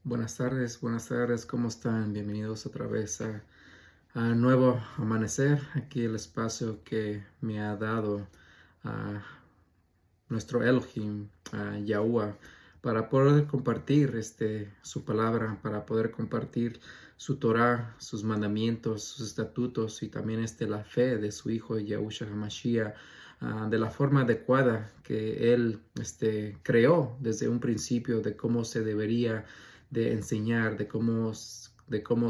Buenas tardes, ¿cómo están? Bienvenidos otra vez a nuevo amanecer, aquí el espacio que me ha dado a nuestro Elohim, a Yahuwah, para poder compartir su palabra, para poder compartir su Torah, sus mandamientos, sus estatutos y también la fe de su Hijo Yahushua HaMashiach, de la forma adecuada que Él creó desde un principio de cómo se debería de enseñar, de cómo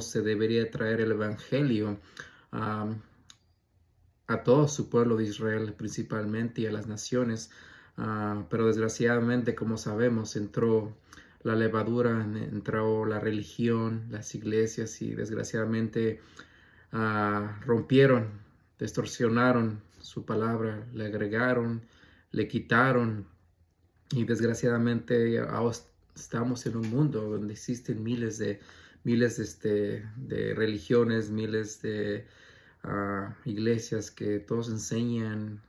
se debería traer el Evangelio a todo su pueblo de Israel principalmente y a las naciones. Pero desgraciadamente, como sabemos, entró la levadura, entró la religión, las iglesias y desgraciadamente rompieron, distorsionaron su palabra, le agregaron, le quitaron y desgraciadamente ahora estamos en un mundo donde existen miles de religiones, miles de iglesias que todos enseñan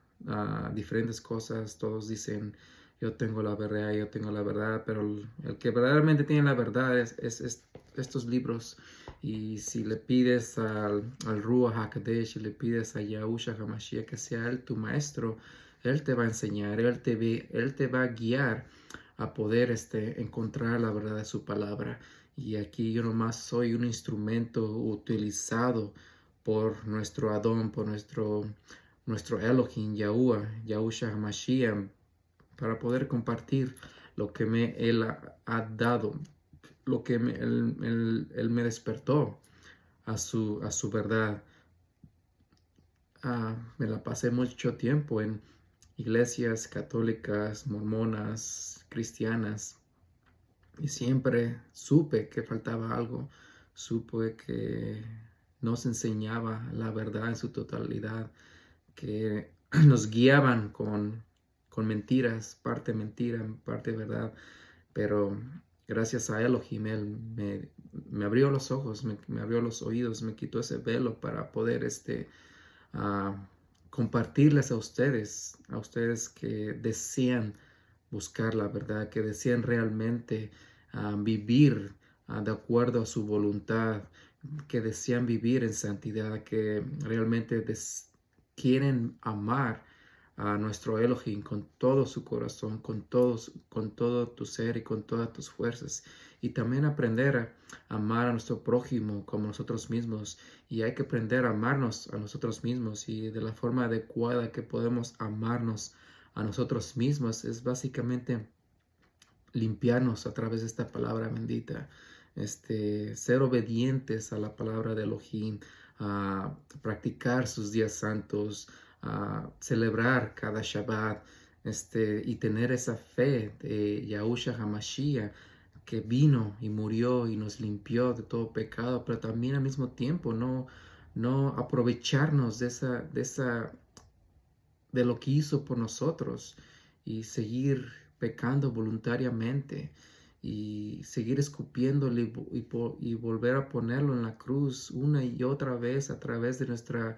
diferentes cosas, todos dicen yo tengo la verdad, pero el que verdaderamente tiene la verdad es estos libros. Y si le pides al Ruach HaKodesh, y le pides a Yahushua HaMashiach que sea Él tu maestro, Él te va a enseñar, Él te va a guiar a poder encontrar la verdad de su palabra. Y aquí yo nomás soy un instrumento utilizado por nuestro Adón, por nuestro Elohim, Yahushua HaMashiach, para poder compartir lo que Él ha dado, lo que Él me despertó a su verdad. Me la pasé mucho tiempo en iglesias católicas, mormonas, cristianas, y siempre supe que faltaba algo, supe que no se enseñaba la verdad en su totalidad, que nos guiaban con mentiras, parte mentira, parte verdad, pero gracias a Elohim, Él me abrió los ojos, me abrió los oídos, me quitó ese velo para poder a compartirles a ustedes que desean buscar la verdad, que desean realmente vivir de acuerdo a su voluntad, que desean vivir en santidad, que realmente quieren amar a nuestro Elohim con todo su corazón, con todo tu ser y con todas tus fuerzas. Y también aprender a amar a nuestro prójimo como nosotros mismos. Y hay que aprender a amarnos a nosotros mismos. Y de la forma adecuada que podemos amarnos a nosotros mismos es básicamente limpiarnos a través de esta palabra bendita, ser obedientes a la palabra de Elohim, a practicar sus días santos, a celebrar cada Shabbat, y tener esa fe de Yahushua HaMashiach que vino y murió y nos limpió de todo pecado, pero también al mismo tiempo no aprovecharnos de lo que hizo por nosotros y seguir pecando voluntariamente y seguir escupiéndole y volver a ponerlo en la cruz una y otra vez a través de nuestra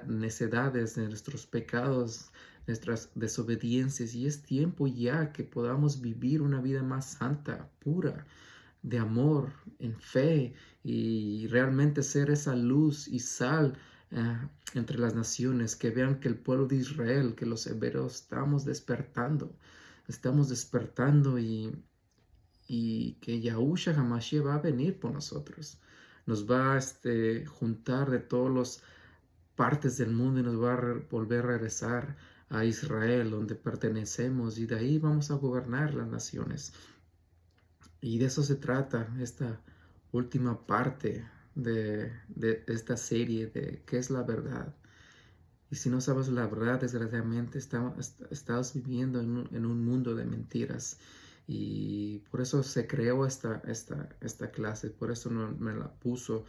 necedades, de nuestros pecados, nuestras desobediencias. Y es tiempo ya que podamos vivir una vida más santa, pura, de amor, en fe y realmente ser esa luz y sal entre las naciones, que vean que el pueblo de Israel, que los hebreos estamos despertando y que Yahushua HaMashiach va a venir por nosotros. Nos va a juntar de todas las partes del mundo y nos va a volver a regresar a Israel, donde pertenecemos, y de ahí vamos a gobernar las naciones. Y de eso se trata esta última parte de esta serie de qué es la verdad. Y si no sabes la verdad, desgraciadamente estás viviendo en un mundo de mentiras. Y por eso se creó esta clase, por eso me la puso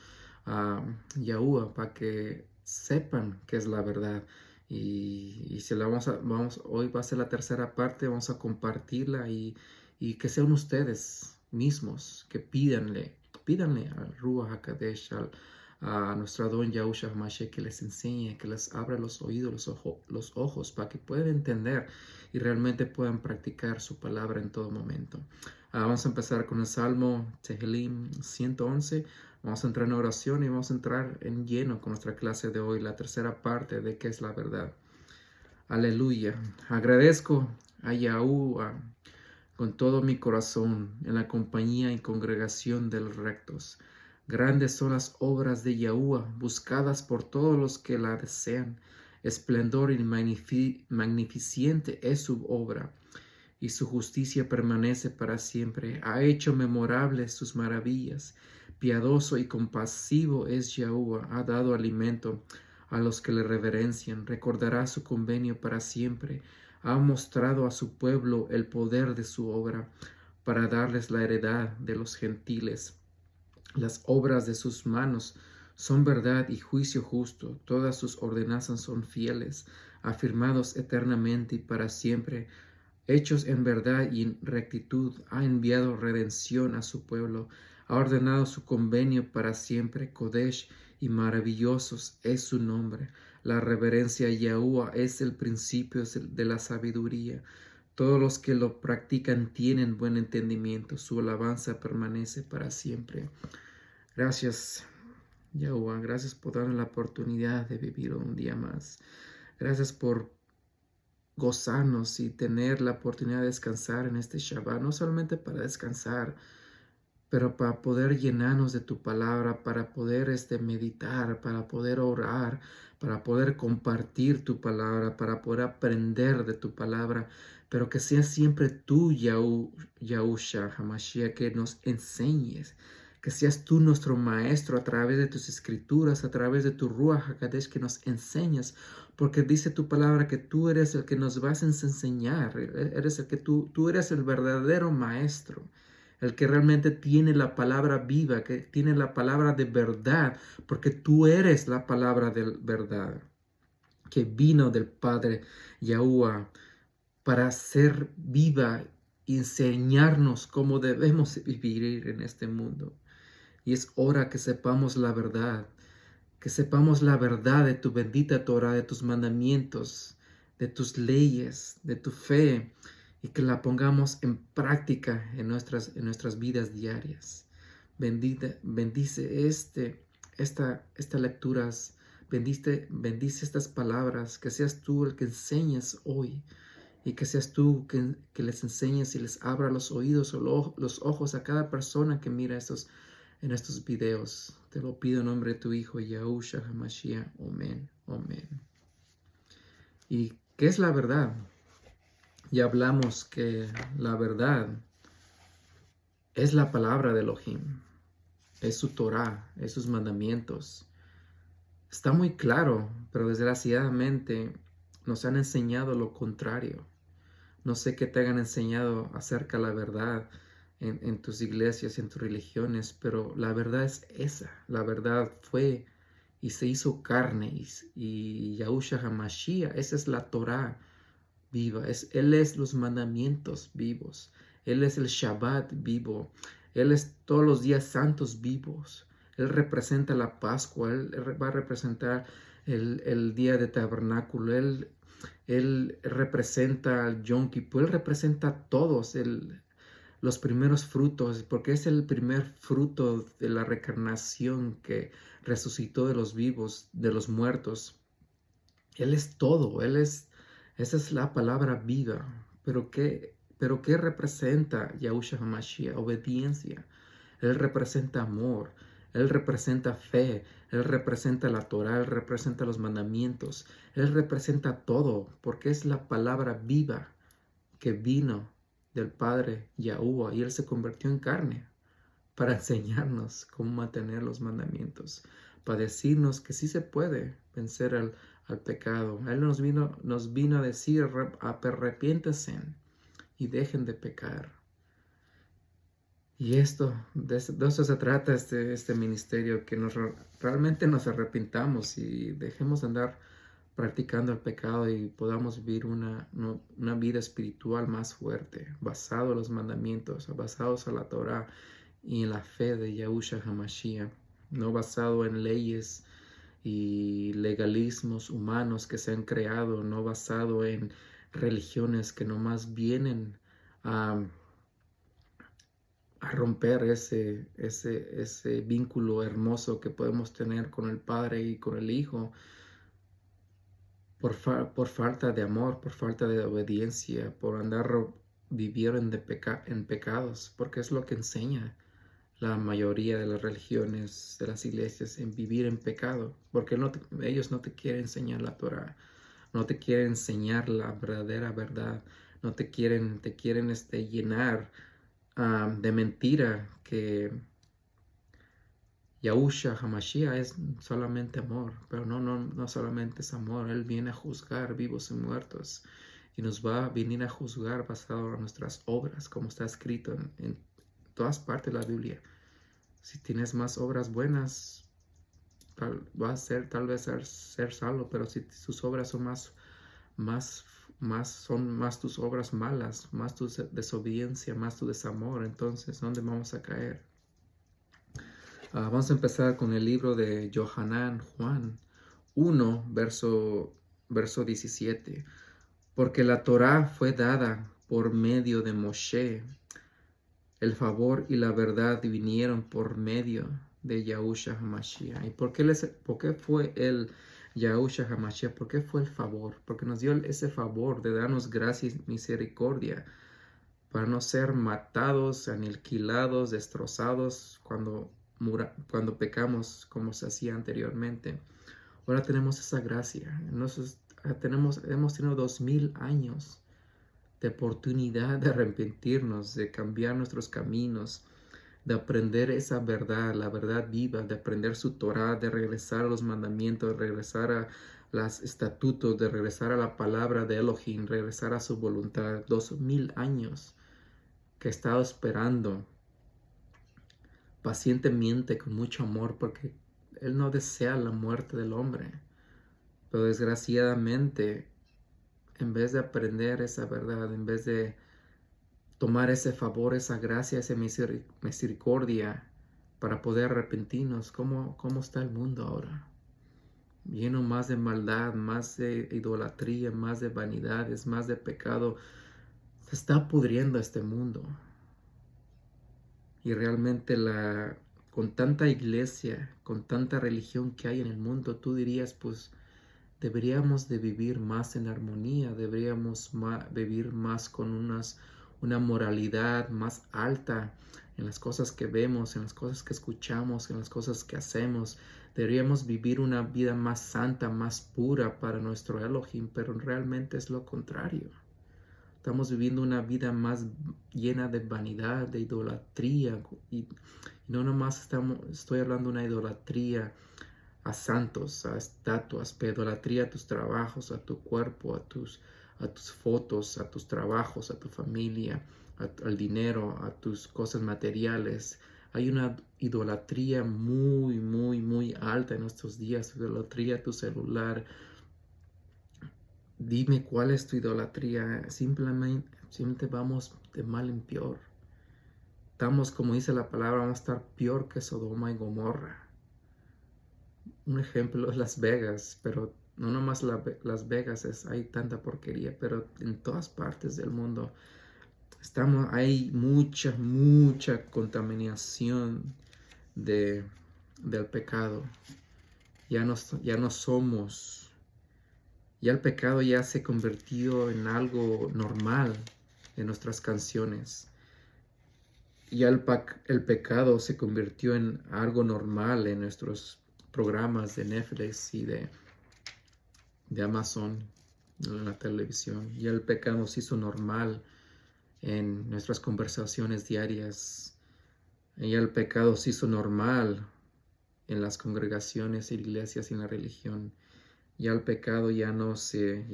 a Yahuwah, para que sepan qué es la verdad. Y se la hoy va a ser la tercera parte, vamos a compartirla y que sean ustedes mismos que pídanle al Ruach HaKodesh, a nuestro Adón Yahushua HaMashiach, que les enseñe, que les abra los oídos, los ojos, para que puedan entender y realmente puedan practicar su palabra en todo momento. Vamos a empezar con el Salmo Tehillim 111. Vamos a entrar en oración y vamos a entrar en lleno con nuestra clase de hoy, la tercera parte de qué es la verdad. Aleluya. Agradezco a Yahuwah con todo mi corazón en la compañía y congregación de los rectos. Grandes son las obras de Yahuwah, buscadas por todos los que la desean. Esplendor y magnificente es su obra, y su justicia permanece para siempre. Ha hecho memorables sus maravillas. Piadoso y compasivo es Yahuwah, ha dado alimento a los que le reverencian. Recordará su convenio para siempre. Ha mostrado a su pueblo el poder de su obra, para darles la heredad de los gentiles. Las obras de sus manos son verdad y juicio justo. Todas sus ordenanzas son fieles, afirmados eternamente y para siempre. Hechos en verdad y en rectitud, ha enviado redención a su pueblo, ha ordenado su convenio para siempre. Kodesh y maravillosos es su nombre. La reverencia a Yahuwah es el principio de la sabiduría. Todos los que lo practican tienen buen entendimiento. Su alabanza permanece para siempre. Gracias, Yahuwah. Gracias por darnos la oportunidad de vivir un día más. Gracias por gozarnos y tener la oportunidad de descansar en este Shabbat, no solamente para descansar, pero para poder llenarnos de tu palabra, para poder meditar, para poder orar, para poder compartir tu palabra, para poder aprender de tu palabra, pero que sea siempre tú, Yahushua Hamashiach, que nos enseñes, que seas tú nuestro maestro a través de tus escrituras, a través de tu Ruach HaKodesh, que nos enseñas, porque dice tu palabra que tú eres el que nos vas a enseñar, eres el que tú eres el verdadero maestro, el que realmente tiene la palabra viva, que tiene la palabra de verdad, porque tú eres la palabra de verdad, que vino del Padre Yahuwah para ser viva y enseñarnos cómo debemos vivir en este mundo. Y es hora que sepamos la verdad, que sepamos la verdad de tu bendita Torah, de tus mandamientos, de tus leyes, de tu fe, y que la pongamos en práctica en nuestras vidas diarias. Bendice estas lecturas, bendice estas palabras, que seas tú el que enseñes hoy, y que seas tú que les enseñes y les abra los oídos o los ojos a cada persona que mira en estos videos. Te lo pido en nombre de tu Hijo, Yahushua HaMashiach. Amén. Amén. ¿Y qué es la verdad? Ya hablamos que la verdad es la palabra de Elohim, es su Torah, es sus mandamientos. Está muy claro, pero desgraciadamente nos han enseñado lo contrario. No sé qué te hayan enseñado acerca de la verdad en tus iglesias, en tus religiones, pero la verdad es esa. La verdad fue y se hizo carne, y Yahushua HaMashiach, esa es la Torah viva. Él es los mandamientos vivos. Él es el Shabbat vivo. Él es todos los días santos vivos. Él representa la Pascua. Él va a representar el día de tabernáculo. Él representa al Yom Kippur. Él representa a todos los primeros frutos, porque es el primer fruto de la reencarnación que resucitó de los vivos, de los muertos. Él es todo. Esa es la palabra viva. Pero ¿qué representa Yahushua HaMashiach? Obediencia. Él representa amor. Él representa fe. Él representa la Torah. Él representa los mandamientos. Él representa todo, porque es la palabra viva que vino del Padre Yahuwah, y Él se convirtió en carne para enseñarnos cómo mantener los mandamientos, para decirnos que sí se puede vencer al pecado. Él nos vino a decir: arrepiéntanse y dejen de pecar. Y de eso se trata este ministerio, que realmente nos arrepintamos y dejemos de andar practicando el pecado y podamos vivir una vida espiritual más fuerte, basado en los mandamientos, basados en la Torah y en la fe de Yahushua HaMashiach, no basado en leyes y legalismos humanos que se han creado, no basado en religiones que nomás vienen a romper ese vínculo hermoso que podemos tener con el Padre y con el Hijo por falta de amor, por falta de obediencia, por vivir en pecados, porque es lo que enseña la mayoría de las religiones, de las iglesias, en vivir en pecado, porque ellos no te quieren enseñar la Torah, no te quieren enseñar la verdadera verdad, no te quieren llenar de mentira que Yahushua Hamashiach es solamente amor, pero no solamente es amor. Él viene a juzgar vivos y muertos y nos va a venir a juzgar basado en nuestras obras, como está escrito en todas partes de la Biblia. Si tienes más obras buenas, va a ser tal vez ser salvo, pero si sus obras son más tus obras malas, más tu desobediencia, más tu desamor, entonces ¿dónde vamos a caer? Vamos a empezar con el libro de Johanán, Juan 1, verso 17. Porque la Torá fue dada por medio de Moshe. El favor y la verdad vinieron por medio de Yahushua HaMashiach. ¿Y por qué fue el Yahushua HaMashiach? ¿Por qué fue el favor? Porque nos dio ese favor de darnos gracia y misericordia para no ser matados, aniquilados, destrozados cuando pecamos como se hacía anteriormente. Ahora tenemos esa gracia. Hemos tenido 2000 años de oportunidad de arrepentirnos, de cambiar nuestros caminos, de aprender esa verdad, la verdad viva, de aprender su Torah, de regresar a los mandamientos, de regresar a los estatutos, de regresar a la palabra de Elohim, regresar a su voluntad. 2000 años que he estado esperando pacientemente con mucho amor, porque Él no desea la muerte del hombre. Pero desgraciadamente, en vez de aprender esa verdad, en vez de tomar ese favor, esa gracia, esa misericordia para poder arrepentirnos, ¿cómo está el mundo ahora? Lleno más de maldad, más de idolatría, más de vanidades, más de pecado. Se está pudriendo este mundo. Y realmente con tanta iglesia, con tanta religión que hay en el mundo, tú dirías, pues, deberíamos de vivir más en armonía, deberíamos vivir más con una moralidad más alta en las cosas que vemos, en las cosas que escuchamos, en las cosas que hacemos. Deberíamos vivir una vida más santa, más pura para nuestro Elohim, pero realmente es lo contrario. Estamos viviendo una vida más llena de vanidad, de idolatría. Y no nomás estoy hablando de una idolatría a santos, a estatuas, pero idolatría a tus trabajos, a tu cuerpo, a tus fotos, a tus trabajos, a tu familia, al dinero, a tus cosas materiales. Hay una idolatría muy, muy, muy alta en nuestros días. Idolatría a tu celular. Dime cuál es tu idolatría. Simplemente vamos de mal en peor. Estamos, como dice la palabra, vamos a estar peor que Sodoma y Gomorra. Un ejemplo es Las Vegas, pero no nomás Las Vegas hay tanta porquería, pero en todas partes del mundo hay mucha contaminación del pecado. Ya no somos. Ya el pecado ya se convirtió en algo normal en nuestras canciones. Ya el pecado se convirtió en algo normal en nuestros programas de Netflix y de Amazon en la televisión. Ya el pecado se hizo normal en nuestras conversaciones diarias. Ya el pecado se hizo normal en las congregaciones, iglesias y en la religión. Ya el pecado ya no se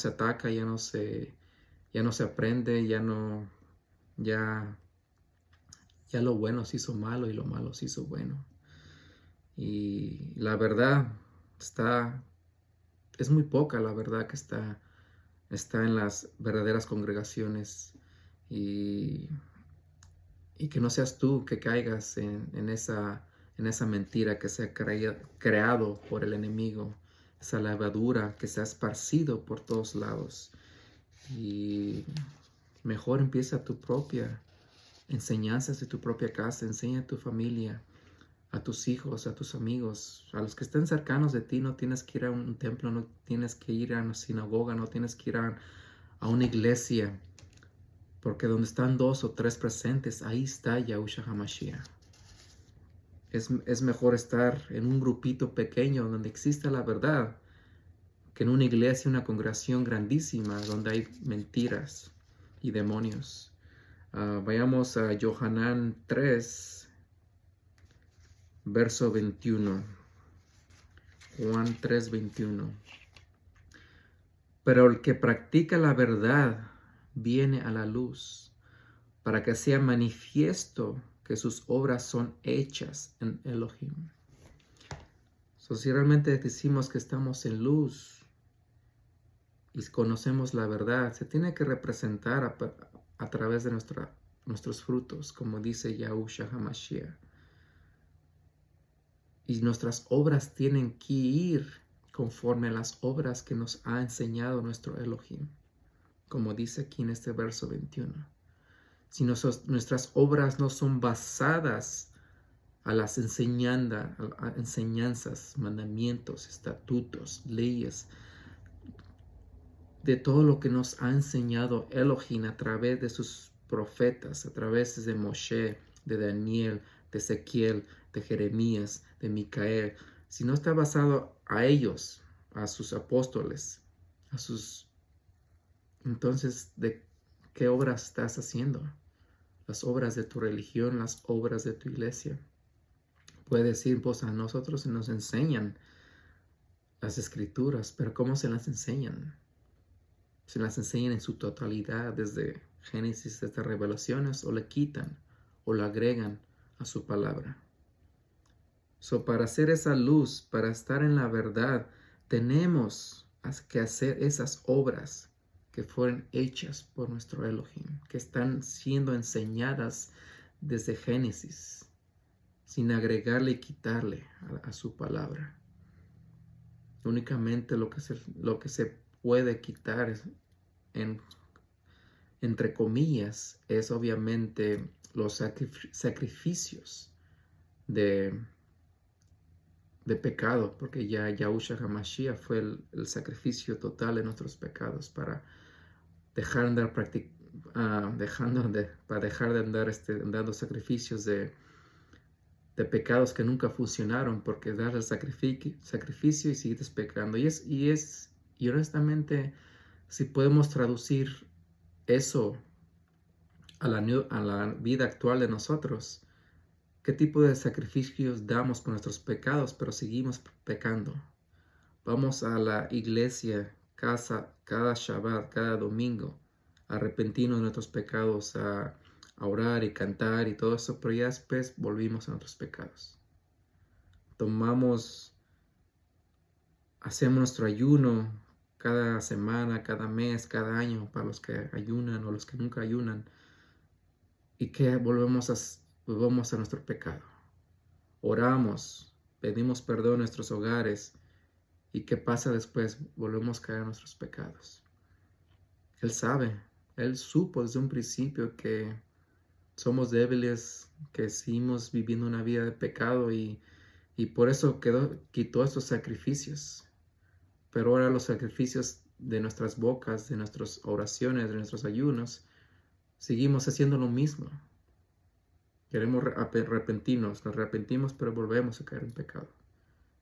ataca, ya no se aprende, ya lo bueno se hizo malo y lo malo se hizo bueno. Y la verdad es muy poca la verdad que está en las verdaderas congregaciones, y que no seas tú que caigas en esa mentira que se ha creado por el enemigo, esa levadura que se ha esparcido por todos lados. Y mejor empieza tu propia enseñanzas de tu propia casa. Enseña a tu familia, a tus hijos, a tus amigos, a los que estén cercanos de ti. No tienes que ir a un templo, no tienes que ir a una sinagoga, no tienes que ir a una iglesia, porque donde están 2 o 3 presentes, ahí está Yahushua HaMashiach. Es mejor estar en un grupito pequeño donde exista la verdad que en una iglesia, una congregación grandísima donde hay mentiras y demonios. Vayamos a Yohanan 3, verso 21. Juan 3, 21. Pero el que practica la verdad viene a la luz, para que sea manifiesto que sus obras son hechas en Elohim. Si realmente decimos que estamos en luz y conocemos la verdad, se tiene que representar a través de nuestros frutos, como dice Yahushua HaMashiach. Y nuestras obras tienen que ir conforme a las obras que nos ha enseñado nuestro Elohim, como dice aquí en este verso 21. Si nuestras obras no son basadas a las enseñanzas, mandamientos, estatutos, leyes, de todo lo que nos ha enseñado Elohim a través de sus profetas, a través de Moshe, de Daniel, de Ezequiel, de Jeremías, de Micael, si no está basado a ellos, a sus apóstoles, entonces, ¿de qué obras estás haciendo? Las obras de tu religión, las obras de tu iglesia. Puede decir, pues a nosotros se nos enseñan las escrituras, pero ¿cómo se las enseñan? Se las enseñan en su totalidad, desde Génesis hasta Revelaciones, o le quitan o le agregan a su palabra. Para hacer esa luz, para estar en la verdad, tenemos que hacer esas obras que fueron hechas por nuestro Elohim, que están siendo enseñadas desde Génesis, sin agregarle y quitarle a su palabra. Únicamente lo que se puede quitar, entre comillas, es obviamente los sacrificios de pecado, porque ya Yahushua HaMashiach fue el sacrificio total de nuestros pecados para dejar de andar dando sacrificios de pecados que nunca funcionaron, porque dar el sacrificio y sigues pecando. Y honestamente, si podemos traducir eso a la vida actual de nosotros, ¿qué tipo de sacrificios damos por nuestros pecados, pero seguimos pecando? Vamos a la iglesia cada Shabbat, cada domingo, a arrepentirnos de nuestros pecados, a orar y cantar y todo eso, pero ya después volvimos a nuestros pecados. Hacemos nuestro ayuno cada semana, cada mes, cada año, para los que ayunan o los que nunca ayunan, y que volvemos a nuestro pecado. Oramos, pedimos perdón en nuestros hogares, y ¿qué pasa después? Volvemos a caer en nuestros pecados. Él sabe, Él supo desde un principio que somos débiles, que seguimos viviendo una vida de pecado, y por eso quitó estos sacrificios. Pero ahora los sacrificios de nuestras bocas, de nuestras oraciones, de nuestros ayunos, seguimos haciendo lo mismo. Queremos arrepentirnos, nos arrepentimos, pero volvemos a caer en pecado.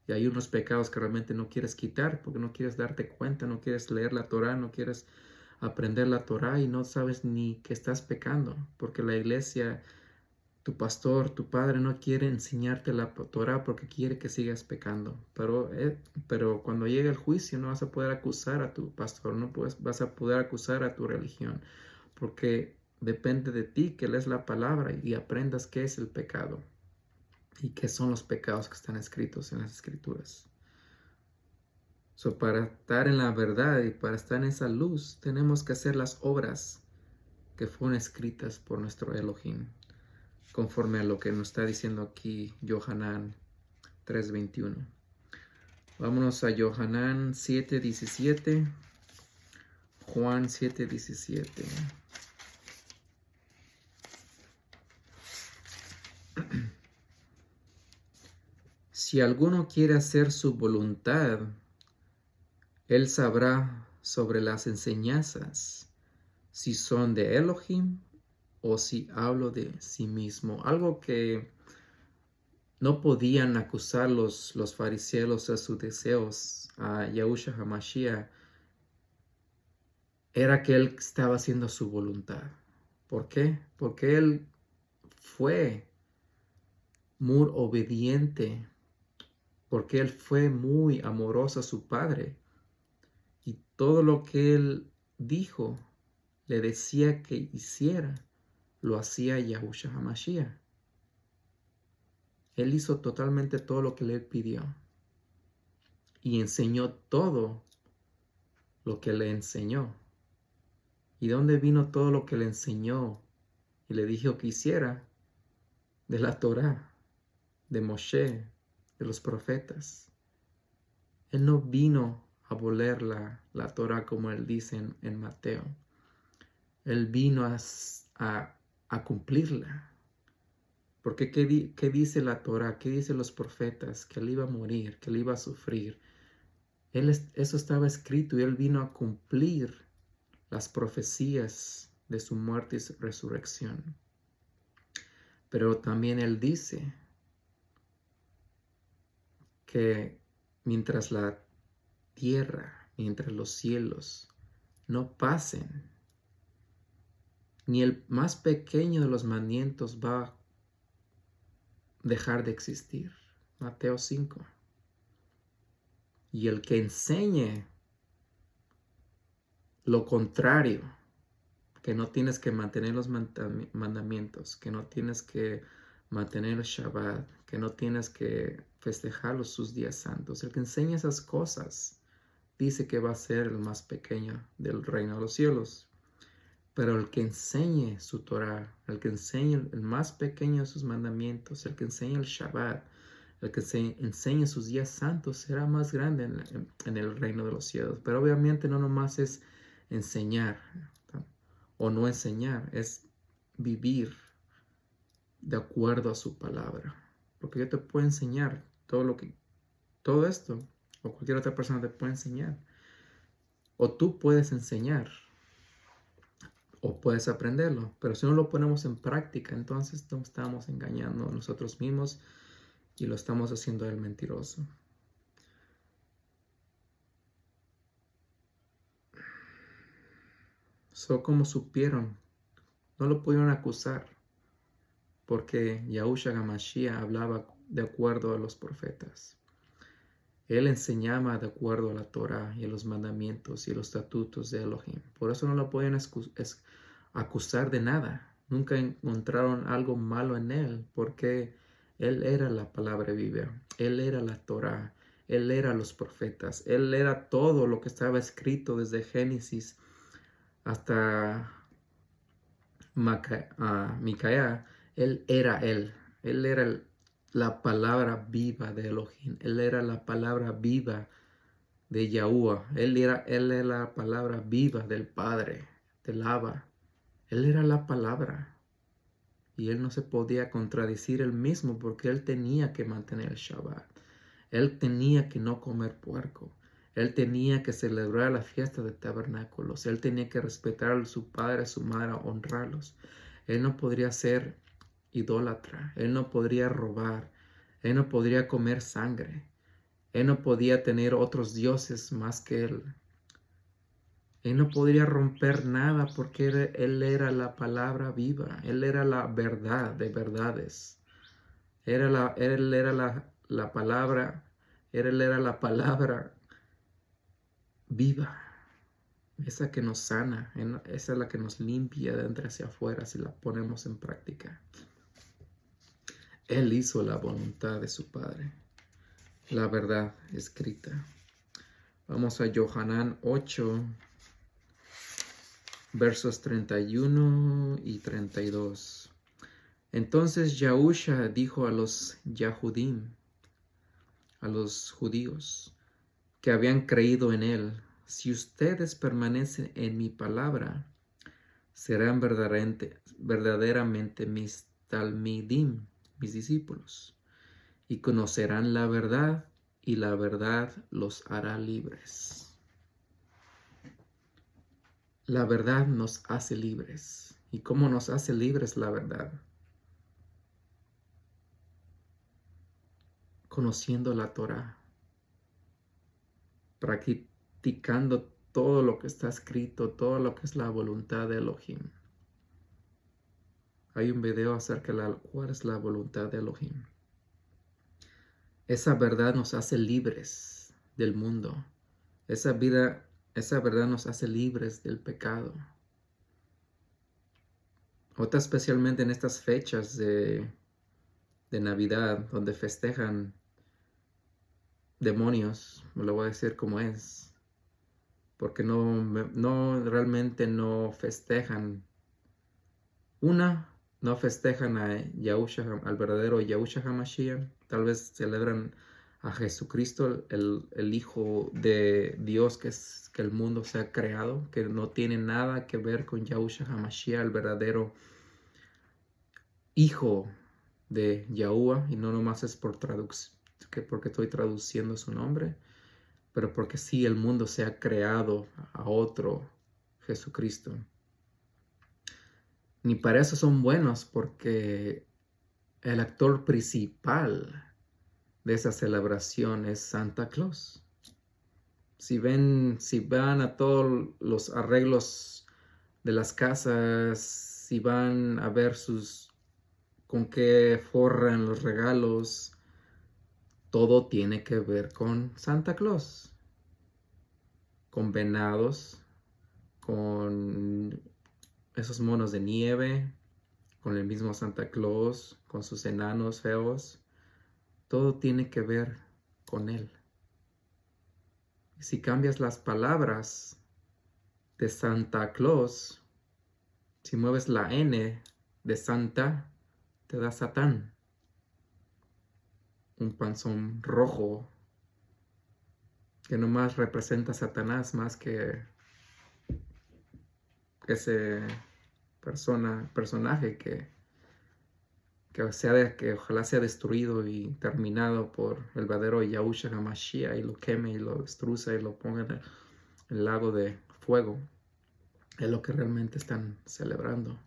Y hay unos pecados que realmente no quieres quitar porque no quieres darte cuenta, no quieres leer la Torah, no quieres aprender la Torah y no sabes ni que estás pecando, porque la iglesia, tu pastor, tu padre no quiere enseñarte la Torah porque quiere que sigas pecando. Pero cuando llegue el juicio no vas a poder acusar a tu pastor, vas a poder acusar a tu religión, porque depende de ti que lees la palabra y aprendas qué es el pecado y qué son los pecados que están escritos en las escrituras. Para estar en la verdad y para estar en esa luz, tenemos que hacer las obras que fueron escritas por nuestro Elohim, conforme a lo que nos está diciendo aquí Yohanan 3:21. Vámonos a Yohanan 7:17. Juan 7:17. Si alguno quiere hacer su voluntad, él sabrá sobre las enseñanzas, si son de Elohim o si hablo de sí mismo. Algo que no podían acusar los fariseos a sus deseos a Yahushua HaMashiach era que él estaba haciendo su voluntad. ¿Por qué? Porque él fue muy obediente, porque él fue muy amoroso a su padre. Y todo lo que él dijo, le decía que hiciera, lo hacía Yahushua HaMashiach. Él hizo totalmente todo lo que le pidió. Y enseñó todo lo que le enseñó. ¿Y de dónde vino todo lo que le enseñó y le dijo que hiciera? De la Torá, de Moshe, de los profetas. Él no vino a abolir la Torá como él dice en Mateo. Él vino a cumplirla. Porque ¿qué dice la Torá? ¿Qué dicen los profetas? Que él iba a morir, que él iba a sufrir. Eso estaba escrito y él vino a cumplir las profecías de su muerte y resurrección. Pero también él dice que mientras la tierra, mientras los cielos no pasen, ni el más pequeño de los mandamientos va a dejar de existir. Mateo 5. Y el que enseñe lo contrario, que no tienes que mantener los mandamientos, que no tienes que mantener el Shabbat, que no tienes que festejar sus días santos. El que enseña esas cosas dice que va a ser el más pequeño del reino de los cielos. Pero el que enseñe su Torah, el que enseñe el más pequeño de sus mandamientos, el que enseñe el Shabbat, el que enseñe sus días santos será más grande en el reino de los cielos. Pero obviamente no nomás es enseñar o no enseñar, es vivir de acuerdo a su palabra. Porque yo te puedo enseñar todo esto, o cualquier otra persona te puede enseñar. O tú puedes enseñar, o puedes aprenderlo. Pero si no lo ponemos en práctica, entonces nos estamos engañando a nosotros mismos y lo estamos haciendo el mentiroso. Como supieron, no lo pudieron acusar, porque Yahushua HaMashiach hablaba de acuerdo a los profetas. Él enseñaba de acuerdo a la Torah y a los mandamientos y los estatutos de Elohim. Por eso no lo podían acusar de nada. Nunca encontraron algo malo en él, porque él era la palabra viva. Él era la Torah. Él era los profetas. Él era todo lo que estaba escrito desde Génesis hasta Micaea. Él era él. Él era la palabra viva de Elohim. Él era la palabra viva de Yahuwah. Él era la palabra viva del Padre, del Abba. Él era la palabra. Y él no se podía contradecir él mismo porque él tenía que mantener el Shabbat. Él tenía que no comer puerco. Él tenía que celebrar la fiesta de tabernáculos. Él tenía que respetar a su padre, a su madre, honrarlos. Él no podría ser idólatra. Él no podría robar. Él no podría comer sangre. Él no podía tener otros dioses más que él. Él no podría romper nada porque él era la palabra viva. Él era la verdad de verdades. Él era la palabra. Él era la palabra viva. Esa que nos sana. Esa es la que nos limpia de dentro hacia afuera si la ponemos en práctica. Él hizo la voluntad de su Padre. La verdad escrita. Vamos a Yohanan 8. Versos 31 y 32. Entonces Yahushua dijo a los Yahudim, a los judíos que habían creído en él: si ustedes permanecen en mi palabra, serán verdaderamente mis talmidim, mis discípulos, y conocerán la verdad, y la verdad los hará libres. La verdad nos hace libres. ¿Y cómo nos hace libres la verdad? Conociendo la Torah, practicando todo lo que está escrito, todo lo que es la voluntad de Elohim. Hay un video acerca de cuál es la voluntad de Elohim. Esa verdad nos hace libres del mundo. Esa verdad nos hace libres del pecado. Otra especialmente en estas fechas de Navidad, donde festejan demonios, me lo voy a decir como es, porque realmente no festejan. No festejan a Yahushua, al verdadero Yahushua HaMashiach. Tal vez celebran a Jesucristo, el Hijo de Dios que el mundo se ha creado, que no tiene nada que ver con Yahushua HaMashiach, el verdadero Hijo de Yahuwah, y no nomás es porque estoy traduciendo su nombre, pero porque sí el mundo se ha creado a otro Jesucristo. Ni para eso son buenos, porque el actor principal de esa celebración es Santa Claus. Si van a todos los arreglos de las casas, si van a ver con qué forran los regalos, todo tiene que ver con Santa Claus. Con venados, con esos monos de nieve, con el mismo Santa Claus, con sus enanos feos. Todo tiene que ver con él. Y si cambias las palabras de Santa Claus, si mueves la N de Santa, te da Satán. Un panzón rojo que nomás representa a Satanás más que ese personaje que ojalá sea destruido y terminado por el verdadero Yahushua HaMashiach, y lo queme y lo destruya y lo ponga en el lago de fuego. Es lo que realmente están celebrando.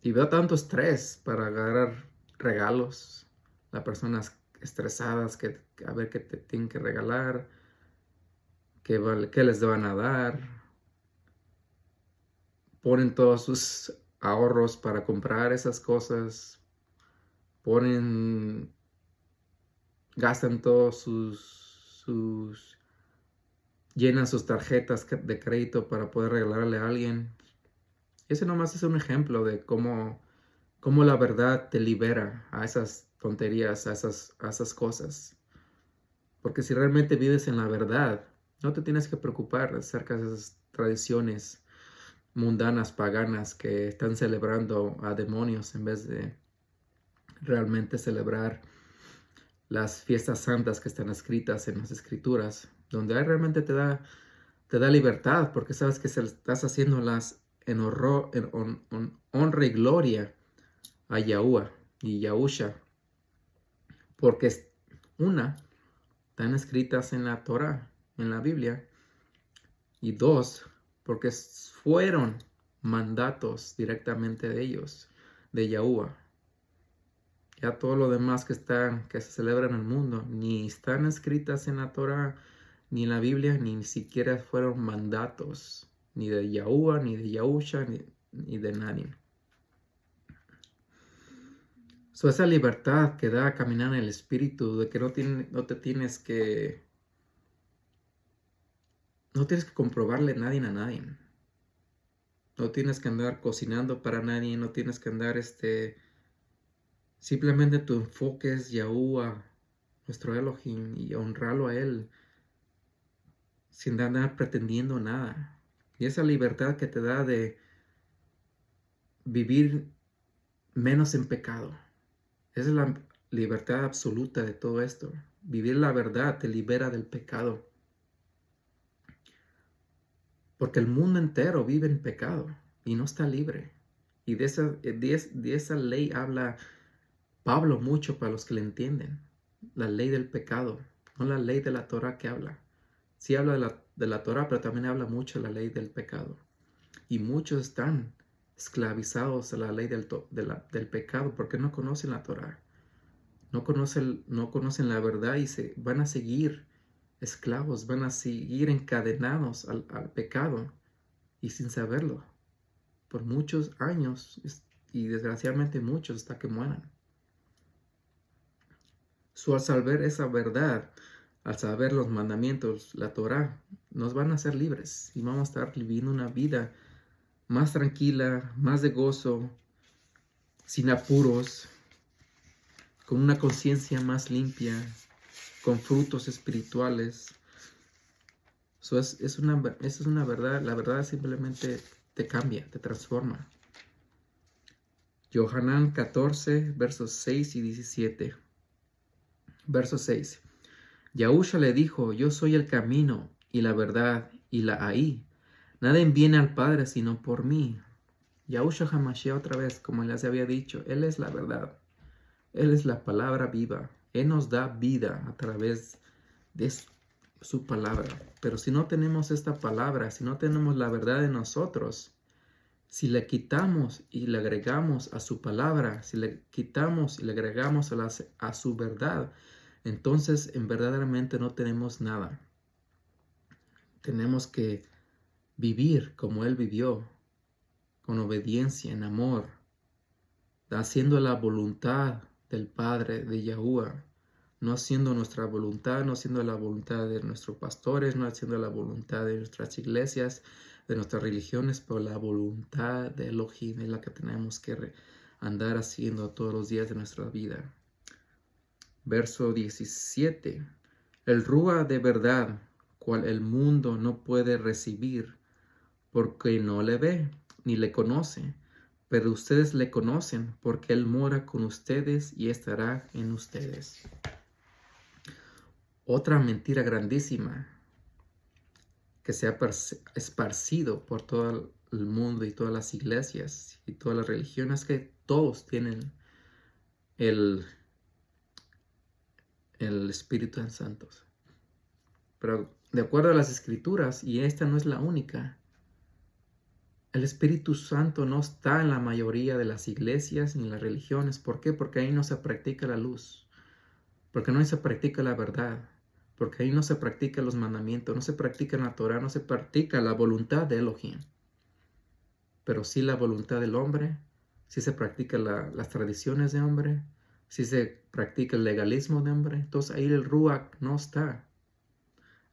Y veo tanto estrés para agarrar regalos. Las personas estresadas que a ver qué te tienen que regalar, qué les van a dar. Ponen todos sus ahorros para comprar esas cosas. Gastan todos llenan sus tarjetas de crédito para poder regalarle a alguien. Ese nomás es un ejemplo de cómo la verdad te libera a esas tonterías, a esas cosas. Porque si realmente vives en la verdad, no te tienes que preocupar acerca de esas tradiciones mundanas, paganas, que están celebrando a demonios en vez de realmente celebrar las fiestas santas que están escritas en las escrituras, donde realmente te da libertad, porque sabes que estás haciéndolas en honra y gloria a Yahuwah y Yahusha, porque están escritas en la Torah, en la Biblia, y dos, porque fueron mandatos directamente de ellos, de Yahuwah. Ya todo lo demás que se celebra en el mundo, ni están escritas en la Torah, ni en la Biblia, ni siquiera fueron mandatos, ni de Yahuwah, ni de Yahusha, ni de nadie. Esa libertad que da a caminar en el Espíritu, de que no tienes que comprobarle a nadie. No tienes que andar cocinando para nadie, no tienes que andar simplemente tu enfoque es Yahuwah, nuestro Elohim, y honrarlo a Él, sin andar pretendiendo nada. Y esa libertad que te da de vivir menos en pecado. Esa es la libertad absoluta de todo esto. Vivir la verdad te libera del pecado. Porque el mundo entero vive en pecado y no está libre. Y de esa ley habla Pablo mucho para los que le entienden. La ley del pecado, no la ley de la Torah que habla. Sí habla de la Torah, pero también habla mucho de la ley del pecado. Y muchos están esclavizados a la ley del pecado porque no conocen la Torah. No conocen la verdad y se van a seguir esclavos, van a seguir encadenados al pecado y sin saberlo por muchos años y desgraciadamente muchos hasta que mueran. Al saber esa verdad, al saber los mandamientos, la Torah, nos van a hacer libres y vamos a estar viviendo una vida más tranquila, más de gozo, sin apuros, con una conciencia más limpia, con frutos espirituales. Eso es una verdad. La verdad simplemente te cambia, te transforma. Yohanan 14, versos 6 y 17. Verso 6. Yahusha le dijo, yo soy el camino y la verdad y la ahí. Nadie viene al Padre sino por mí. Yahusha HaMashiach, otra vez, como les había dicho, Él es la verdad. Él es la palabra viva. Él nos da vida a través de su palabra. Pero si no tenemos esta palabra, si no tenemos la verdad en nosotros, si le quitamos y le agregamos a su palabra, si le quitamos y le agregamos a su verdad, entonces verdaderamente no tenemos nada. Tenemos que vivir como Él vivió, con obediencia, en amor, haciendo la voluntad del Padre, de Yahuwah, no haciendo nuestra voluntad, no haciendo la voluntad de nuestros pastores, no haciendo la voluntad de nuestras iglesias, de nuestras religiones, pero la voluntad de Elohim es la que tenemos que andar haciendo todos los días de nuestra vida. Verso 17. El Ruach de verdad, cual el mundo no puede recibir, porque no le ve, ni le conoce, pero ustedes le conocen, porque Él mora con ustedes y estará en ustedes. Otra mentira grandísima que se ha esparcido por todo el mundo y todas las iglesias y todas las religiones, que todos tienen el Espíritu Santo. Pero de acuerdo a las Escrituras, y esta no es la única, el Espíritu Santo no está en la mayoría de las iglesias ni en las religiones. ¿Por qué? Porque ahí no se practica la luz. Porque no se practica la verdad. Porque ahí no se practican los mandamientos, no se practica la Torah, no se practica la voluntad de Elohim. Pero sí la voluntad del hombre, sí se practica las tradiciones de hombre, sí se practica el legalismo de hombre. Entonces ahí el Ruach no está.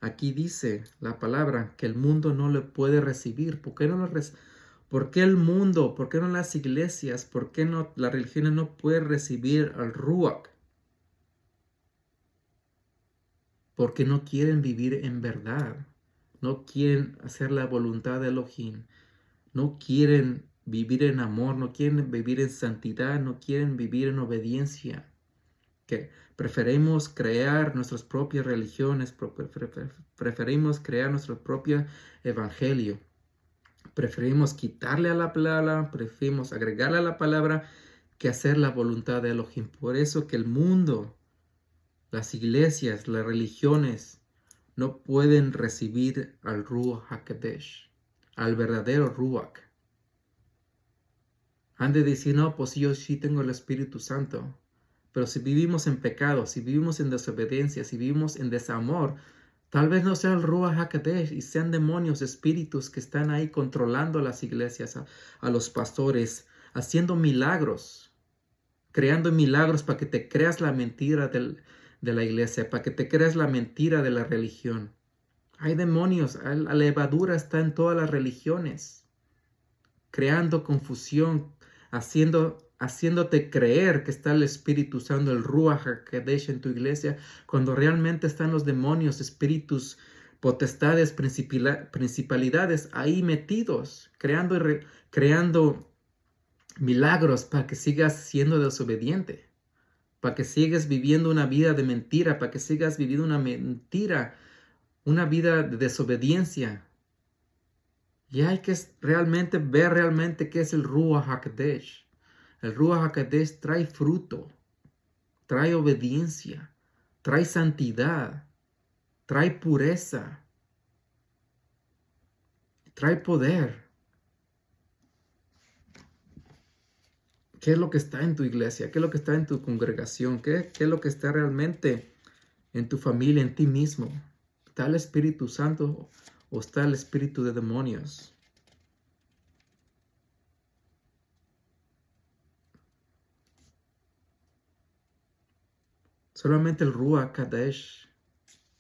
Aquí dice la palabra que el mundo no le puede recibir. ¿Por qué no ¿Por qué el mundo? ¿Por qué no las iglesias? ¿Por qué no las religiones no pueden recibir al Ruach? Porque no quieren vivir en verdad. No quieren hacer la voluntad de Elohim. No quieren vivir en amor. No quieren vivir en santidad. No quieren vivir en obediencia. Que preferimos crear nuestras propias religiones. Preferimos crear nuestro propio evangelio. Preferimos quitarle a la palabra. Preferimos agregarle a la palabra que hacer la voluntad de Elohim. Por eso que el mundo, las iglesias, las religiones no pueden recibir al Ruach HaKodesh, al verdadero Ruach. Han de decir, no, pues yo sí tengo el Espíritu Santo. Pero si vivimos en pecado, si vivimos en desobediencia, si vivimos en desamor, tal vez no sea el Ruach HaKodesh y sean demonios, espíritus que están ahí controlando las iglesias, a los pastores, haciendo milagros, creando milagros para que te creas la mentira de la iglesia, para que te creas la mentira de la religión. Hay demonios, la levadura está en todas las religiones, creando confusión, haciéndote creer que está el Espíritu Santo, el Ruach HaKodesh en tu iglesia, cuando realmente están los demonios, espíritus, potestades, principalidades ahí metidos, creando milagros para que sigas siendo desobediente, para que sigas viviendo una vida de mentira, para que sigas viviendo una mentira, una vida de desobediencia. Y hay que ver realmente qué es el Ruach HaKodesh. El Ruach HaKodesh trae fruto, trae obediencia, trae santidad, trae pureza, trae poder. ¿Qué es lo que está en tu iglesia? ¿Qué es lo que está en tu congregación? ¿Qué es lo que está realmente en tu familia, en ti mismo? ¿Está el Espíritu Santo o está el espíritu de demonios? Solamente el Ruach Kadesh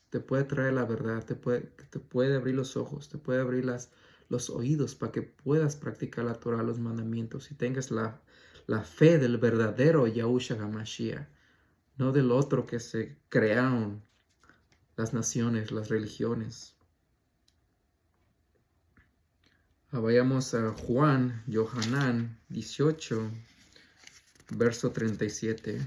te puede traer la verdad, te puede abrir los ojos, te puede abrir los oídos para que puedas practicar la Torah, los mandamientos y tengas la fe del verdadero Yahushua HaMashiach, no del otro que se crearon las naciones, las religiones. Vayamos a Juan, Yohanan 18, verso 37.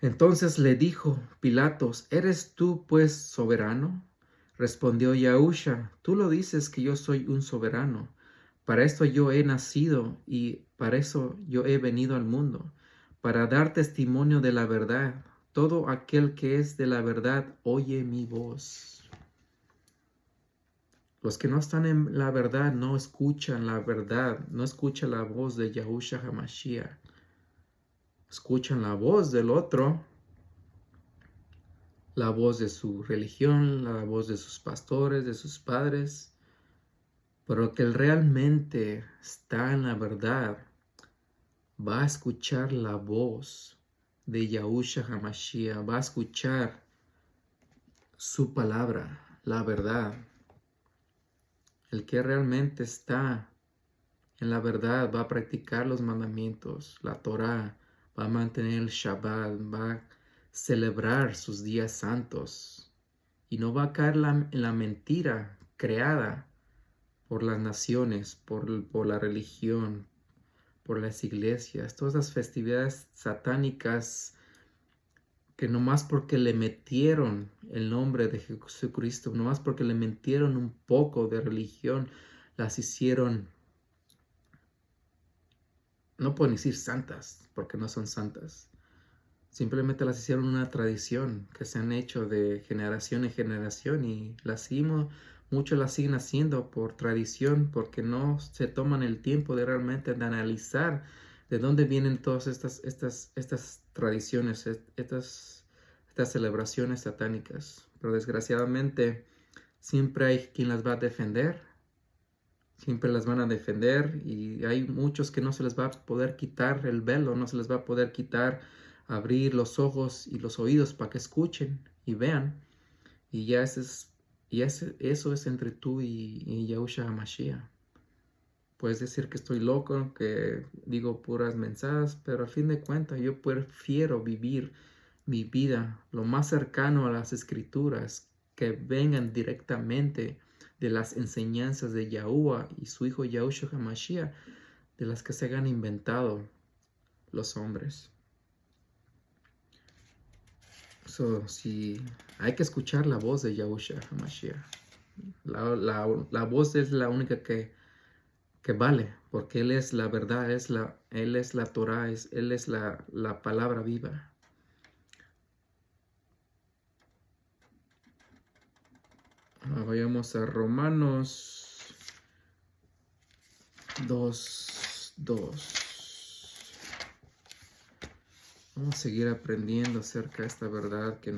Entonces le dijo Pilatos, ¿eres tú pues soberano? Respondió Yahushua, tú lo dices que yo soy un soberano. Para esto yo he nacido y para eso yo he venido al mundo, para dar testimonio de la verdad. Todo aquel que es de la verdad oye mi voz. Los que no están en la verdad no escuchan la verdad, no escuchan la voz de Yahushua HaMashiach. Escuchan la voz del otro, la voz de su religión, la voz de sus pastores, de sus padres, pero que él realmente está en la verdad, va a escuchar la voz de Yahushua HaMashiach, va a escuchar su palabra, la verdad. El que realmente está en la verdad va a practicar los mandamientos, la Torah, va a mantener el Shabbat, va a celebrar sus días santos y no va a caer en la mentira creada por las naciones, por la religión, por las iglesias, todas las festividades satánicas que nomás porque le metieron el nombre de Jesucristo, nomás porque le metieron un poco de religión, las hicieron, no pueden decir santas, porque no son santas. Simplemente las hicieron una tradición que se han hecho de generación en generación y muchos las siguen haciendo por tradición porque no se toman el tiempo de realmente de analizar de dónde vienen todas estas tradiciones, estas celebraciones satánicas. Pero desgraciadamente siempre hay quien las va a defender, siempre las van a defender y hay muchos que no se les va a poder quitar el velo, no se les va a poder quitar abrir los ojos y los oídos para que escuchen y vean. Y ya eso es entre tú y Yahushua HaMashiach. Puedes decir que estoy loco, que digo puras mensajes, pero al fin de cuentas yo prefiero vivir mi vida lo más cercano a las escrituras que vengan directamente de las enseñanzas de Yahuwah y su hijo Yahushua HaMashiach, de las que se han inventado los hombres. Si hay que escuchar la voz de Yahushua HaMashiach. La voz es la única que vale, porque Él es la verdad, Él es la Torah, Él es la palabra viva. Vayamos a Romanos 2:2. Vamos a seguir aprendiendo acerca de esta verdad que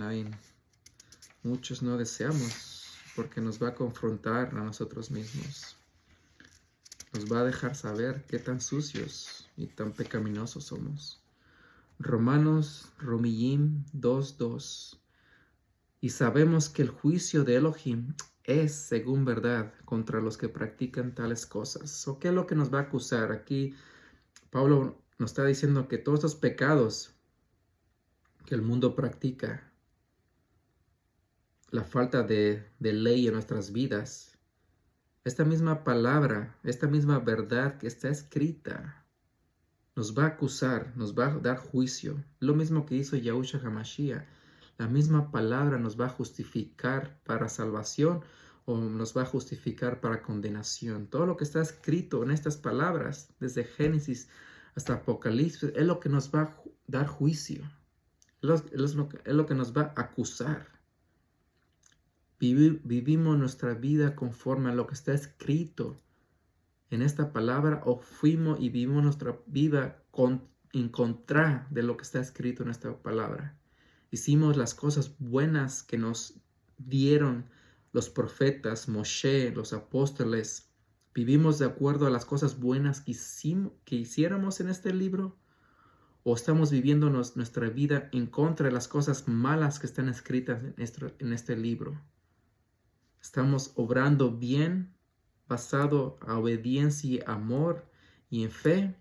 muchos no deseamos, porque nos va a confrontar a nosotros mismos. Nos va a dejar saber qué tan sucios y tan pecaminosos somos. Romanos 2:2. Y sabemos que el juicio de Elohim es según verdad contra los que practican tales cosas. ¿O qué es lo que nos va a acusar? Aquí Pablo nos está diciendo que todos estos pecados que el mundo practica, la falta de ley en nuestras vidas, esta misma palabra, esta misma verdad que está escrita, nos va a acusar, nos va a dar juicio. Lo mismo que hizo Yahushua HaMashiach. La misma palabra nos va a justificar para salvación o nos va a justificar para condenación. Todo lo que está escrito en estas palabras, desde Génesis hasta Apocalipsis, es lo que nos va a dar juicio. Es lo que nos va a acusar. Vivimos nuestra vida conforme a lo que está escrito en esta palabra, o fuimos y vivimos nuestra vida en contra de lo que está escrito en esta palabra. Hicimos las cosas buenas que nos dieron los profetas, Moshe, los apóstoles. ¿Vivimos de acuerdo a las cosas buenas que hiciéramos en este libro? ¿O estamos viviendo nuestra vida en contra de las cosas malas que están escritas en este libro? ¿Estamos obrando bien, basado a obediencia, amor y en fe?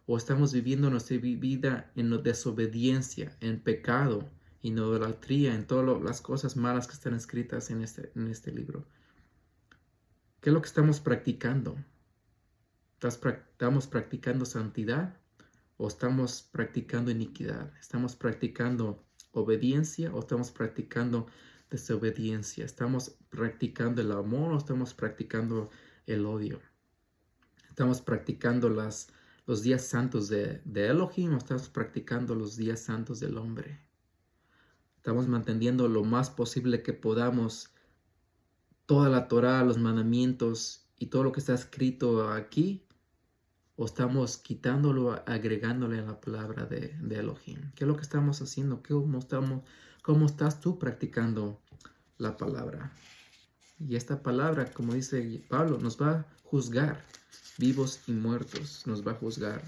¿O estamos viviendo nuestra vida en desobediencia, en pecado, en idolatría, en todas las cosas malas que están escritas en este libro? ¿Qué es lo que estamos practicando? ¿Estamos practicando santidad o estamos practicando iniquidad? ¿Estamos practicando obediencia o estamos practicando desobediencia? ¿Estamos practicando el amor o estamos practicando el odio? ¿Estamos practicando los días santos de Elohim o estamos practicando los días santos del hombre? ¿Estamos manteniendo lo más posible que podamos toda la Torá, los mandamientos y todo lo que está escrito aquí? ¿O estamos quitándolo, agregándole a la palabra de Elohim? ¿Qué es lo que estamos haciendo? ¿Cómo estás tú practicando la palabra? Y esta palabra, como dice Pablo, nos va a juzgar, vivos y muertos, nos va a juzgar.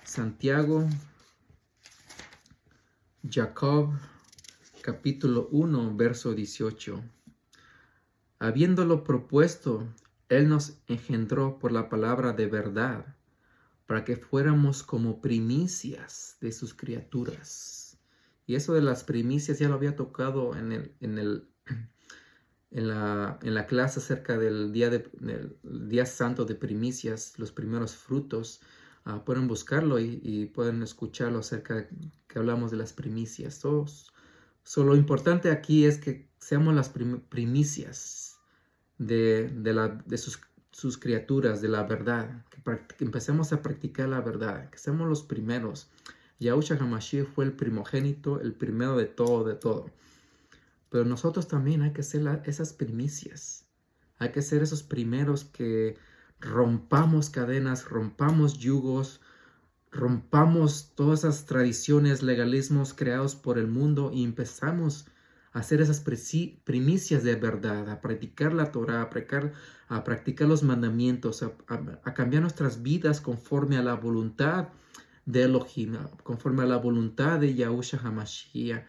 Santiago, Jacob, capítulo 1, verso 18. Habiéndolo propuesto, Él nos engendró por la palabra de verdad, para que fuéramos como primicias de sus criaturas. Y eso de las primicias ya lo había tocado en la clase acerca del día santo de primicias, los primeros frutos. Pueden buscarlo y pueden escucharlo acerca de que hablamos de las primicias. Lo importante aquí es que seamos las primicias de sus criaturas, de la verdad, que empecemos a practicar la verdad, que seamos los primeros. Yahushua HaMashiach fue el primogénito, el primero de todo. Pero nosotros también hay que ser esas primicias. Hay que ser esos primeros que rompamos cadenas, rompamos yugos, rompamos todas esas tradiciones, legalismos creados por el mundo y empezamos a hacer esas primicias de verdad, a practicar la Torah, a practicar los mandamientos, a cambiar nuestras vidas conforme a la voluntad de Elohim, conforme a la voluntad de Yahushua HaMashiach.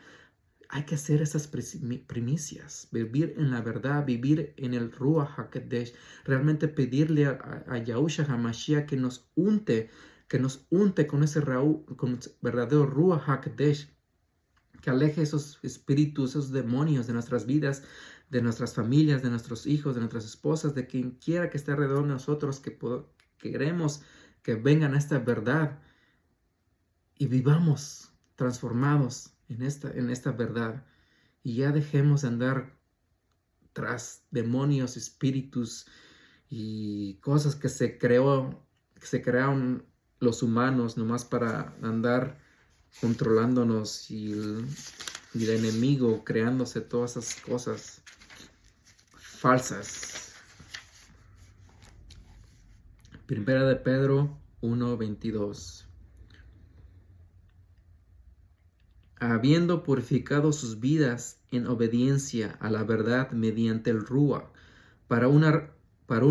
Hay que hacer esas primicias, vivir en la verdad, vivir en el Ruach HaKodesh, realmente pedirle a Yahushua HaMashiach que nos unte con ese verdadero Ruach HaKodesh, que aleje esos espíritus, esos demonios de nuestras vidas, de nuestras familias, de nuestros hijos, de nuestras esposas, de quien quiera que esté alrededor de nosotros, que queremos que vengan a esta verdad y vivamos transformados en esta verdad, y ya dejemos de andar tras demonios, espíritus y cosas que se crearon los humanos nomás para andar controlándonos, y el enemigo creándose todas esas cosas falsas. Primera de Pedro 1:22. Habiendo purificado sus vidas en obediencia a la verdad mediante el Ruach, para un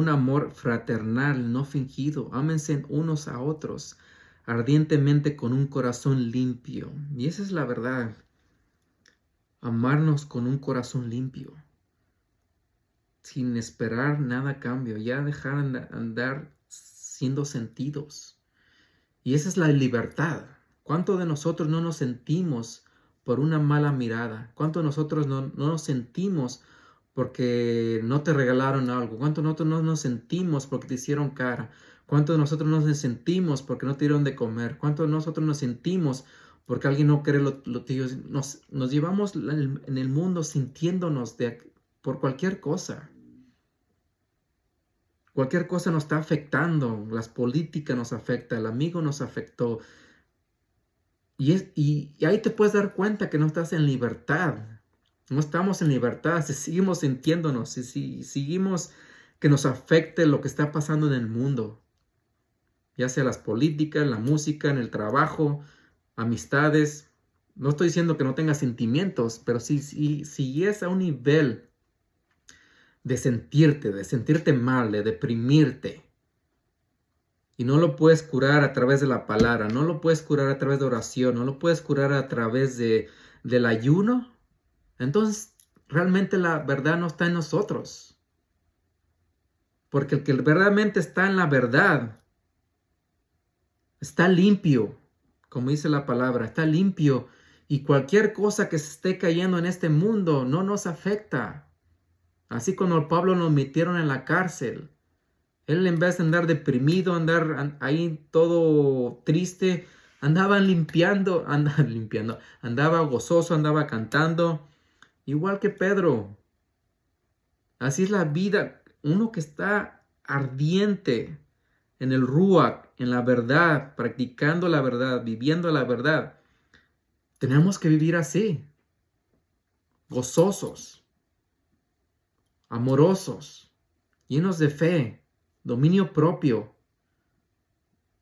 amor fraternal no fingido, ámense unos a otros ardientemente con un corazón limpio. Y esa es la verdad, amarnos con un corazón limpio, sin esperar nada a cambio, ya dejar de andar siendo sentidos. Y esa es la libertad. ¿Cuánto de nosotros no nos sentimos por una mala mirada? ¿Cuánto de nosotros no nos sentimos porque no te regalaron algo? ¿Cuánto de nosotros no nos sentimos porque te hicieron cara? ¿Cuánto de nosotros no nos sentimos porque no te dieron de comer? ¿Cuánto de nosotros nos sentimos porque alguien no cree lo tuyo? Nos llevamos en el mundo sintiéndonos por cualquier cosa. Cualquier cosa nos está afectando. Las políticas nos afectan, el amigo nos afectó. Y ahí te puedes dar cuenta que no estás en libertad. No estamos en libertad. Si seguimos sintiéndonos, si seguimos que nos afecte lo que está pasando en el mundo, ya sea las políticas, la música, en el trabajo, amistades. No estoy diciendo que no tengas sentimientos, pero si es a un nivel de sentirte mal, de deprimirte, y no lo puedes curar a través de la palabra, no lo puedes curar a través de oración, no lo puedes curar a través del ayuno, entonces realmente la verdad no está en nosotros. Porque el que verdaderamente está en la verdad está limpio, como dice la palabra, está limpio. Y cualquier cosa que se esté cayendo en este mundo no nos afecta. Así cuando a Pablo lo metieron en la cárcel, él en vez de andar deprimido, andar ahí todo triste, andaba limpiando, andaba gozoso, andaba cantando, igual que Pedro. Así es la vida, uno que está ardiente en el Ruach, en la verdad, practicando la verdad, viviendo la verdad. Tenemos que vivir así, gozosos, amorosos, llenos de fe, dominio propio,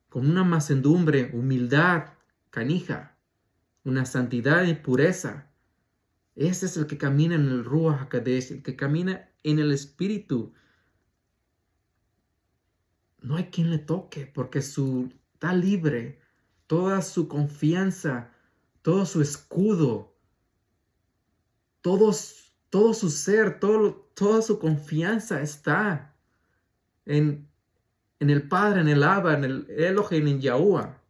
con una mansedumbre, humildad, canija, una santidad y pureza. Ese es el que camina en el Ruach HaKodesh, el que camina en el Espíritu. No hay quien le toque porque está libre, toda su confianza, todo su escudo, todo su ser, toda su confianza está en el Padre, en el Abba, en el Elohim, en Yahuwah.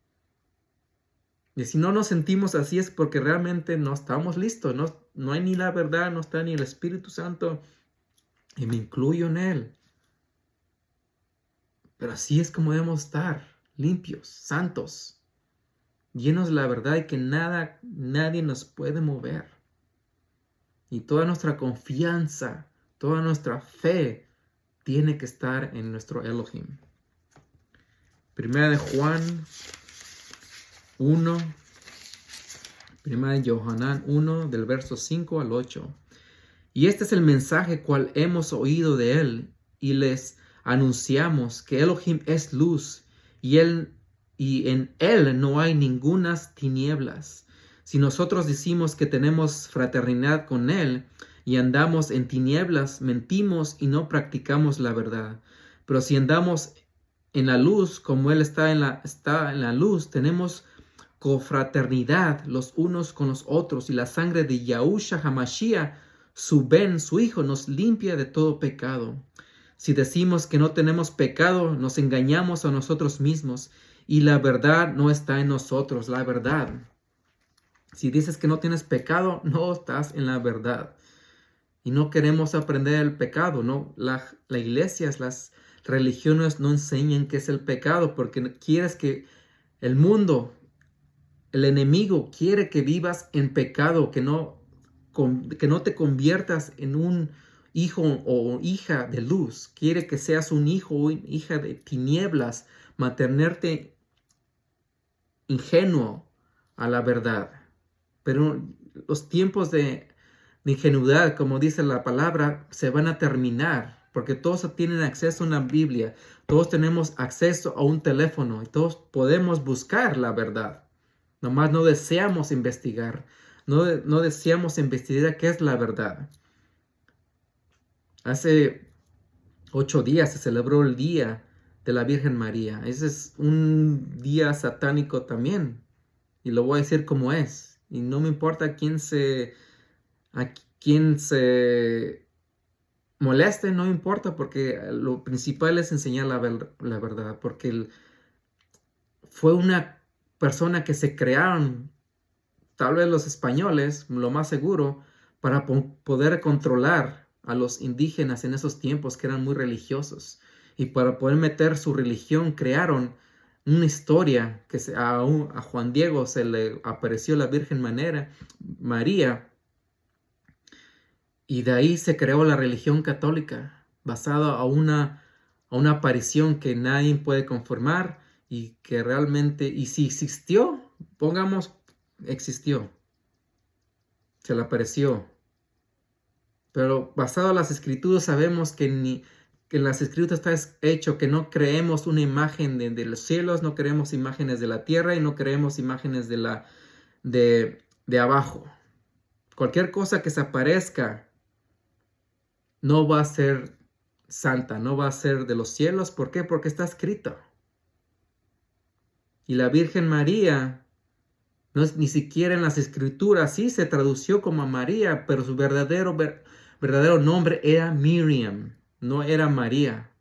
Y si no nos sentimos así es porque realmente no estamos listos, no hay ni la verdad, no está ni el Espíritu Santo, y me incluyo en él. Pero así es como debemos estar, limpios, santos, llenos de la verdad y que nadie nos puede mover. Y toda nuestra confianza, toda nuestra fe tiene que estar en nuestro Elohim. Primera de Juan 1, Primera de Yohanan 1, del verso 5 al 8. Y este es el mensaje cual hemos oído de él y les anunciamos que Elohim es luz y en él no hay ningunas tinieblas. Si nosotros decimos que tenemos fraternidad con él y andamos en tinieblas, mentimos y no practicamos la verdad. Pero si andamos en la luz, como él está en la luz, tenemos confraternidad los unos con los otros, y la sangre de Yahushua HaMashiach, su Hijo, nos limpia de todo pecado. Si decimos que no tenemos pecado, nos engañamos a nosotros mismos y la verdad no está en nosotros, la verdad. Si dices que no tienes pecado, no estás en la verdad. Y no queremos aprender el pecado, ¿no? La iglesia, las religiones no enseñan qué es el pecado porque quieres que el mundo, el enemigo quiere que vivas en pecado, que no te conviertas en un hijo o hija de luz. Quiere que seas un hijo o hija de tinieblas, mantenerte ingenuo a la verdad. Pero los tiempos de ingenuidad, como dice la palabra, se van a terminar, porque todos tienen acceso a una Biblia, todos tenemos acceso a un teléfono y todos podemos buscar la verdad. Nomás no deseamos investigar, no deseamos investigar qué es la verdad. Hace 8 días se celebró el Día de la Virgen María. Ese es un día satánico también. Y lo voy a decir como es. Y no me importa a quién se moleste, no importa, porque lo principal es enseñar la verdad. Porque fue una persona que se crearon, tal vez los españoles, lo más seguro, para poder controlar a los indígenas en esos tiempos que eran muy religiosos. Y para poder meter su religión, crearon una historia que a Juan Diego se le apareció la Virgen María. Y de ahí se creó la religión católica, basada a una a una aparición que nadie puede confirmar y que realmente, y si existió, pongamos, existió, se le apareció. Pero basado en las escrituras sabemos que en las escrituras está hecho que no creemos una imagen de los cielos, no creemos imágenes de la tierra y no creemos imágenes de abajo. Cualquier cosa que se aparezca no va a ser santa, no va a ser de los cielos. ¿Por qué? Porque está escrito. Y la Virgen María, no es ni siquiera en las escrituras, sí se tradució como María, pero su verdadero nombre era Miriam, no era María,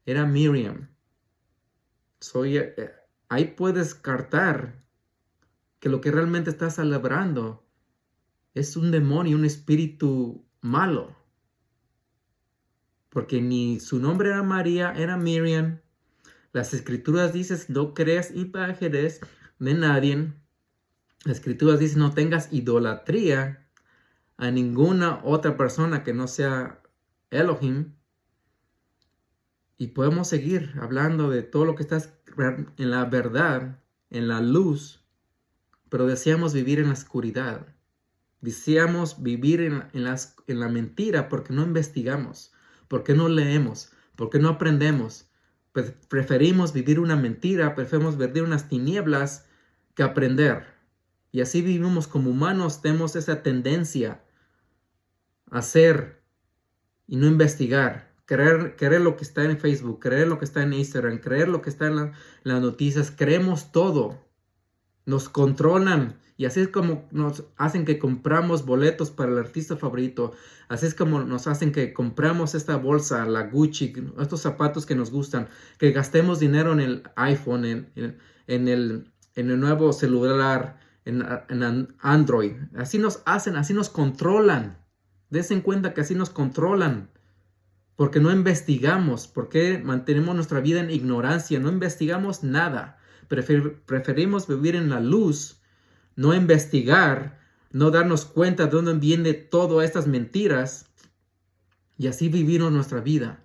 era Miriam. Ahí puedes descartar que lo que realmente estás celebrando es un demonio, un espíritu malo. Porque ni su nombre era María, era Miriam. Las escrituras dicen no creas imágenes de nadie. Las escrituras dicen no tengas idolatría a ninguna otra persona que no sea Elohim. Y podemos seguir hablando de todo lo que está en la verdad, en la luz, pero deseamos vivir en la oscuridad. Deseamos vivir en la mentira porque no investigamos, porque no leemos, porque no aprendemos. Pues preferimos vivir una mentira, preferimos vivir unas tinieblas que aprender. Y así vivimos como humanos, tenemos esa tendencia a hacer y no investigar. Creer lo que está en Facebook, creer lo que está en Instagram, creer lo que está en las noticias. Creemos todo. Nos controlan. Y así es como nos hacen que compramos boletos para el artista favorito. Así es como nos hacen que compramos esta bolsa, la Gucci, estos zapatos que nos gustan. Que gastemos dinero en el iPhone, en el nuevo celular, en Android. Así nos hacen, así nos controlan. Dense en cuenta que así nos controlan. Porque no investigamos, porque mantenemos nuestra vida en ignorancia, no investigamos nada. Preferimos vivir en la luz, no investigar, no darnos cuenta de dónde vienen todas estas mentiras y así vivimos nuestra vida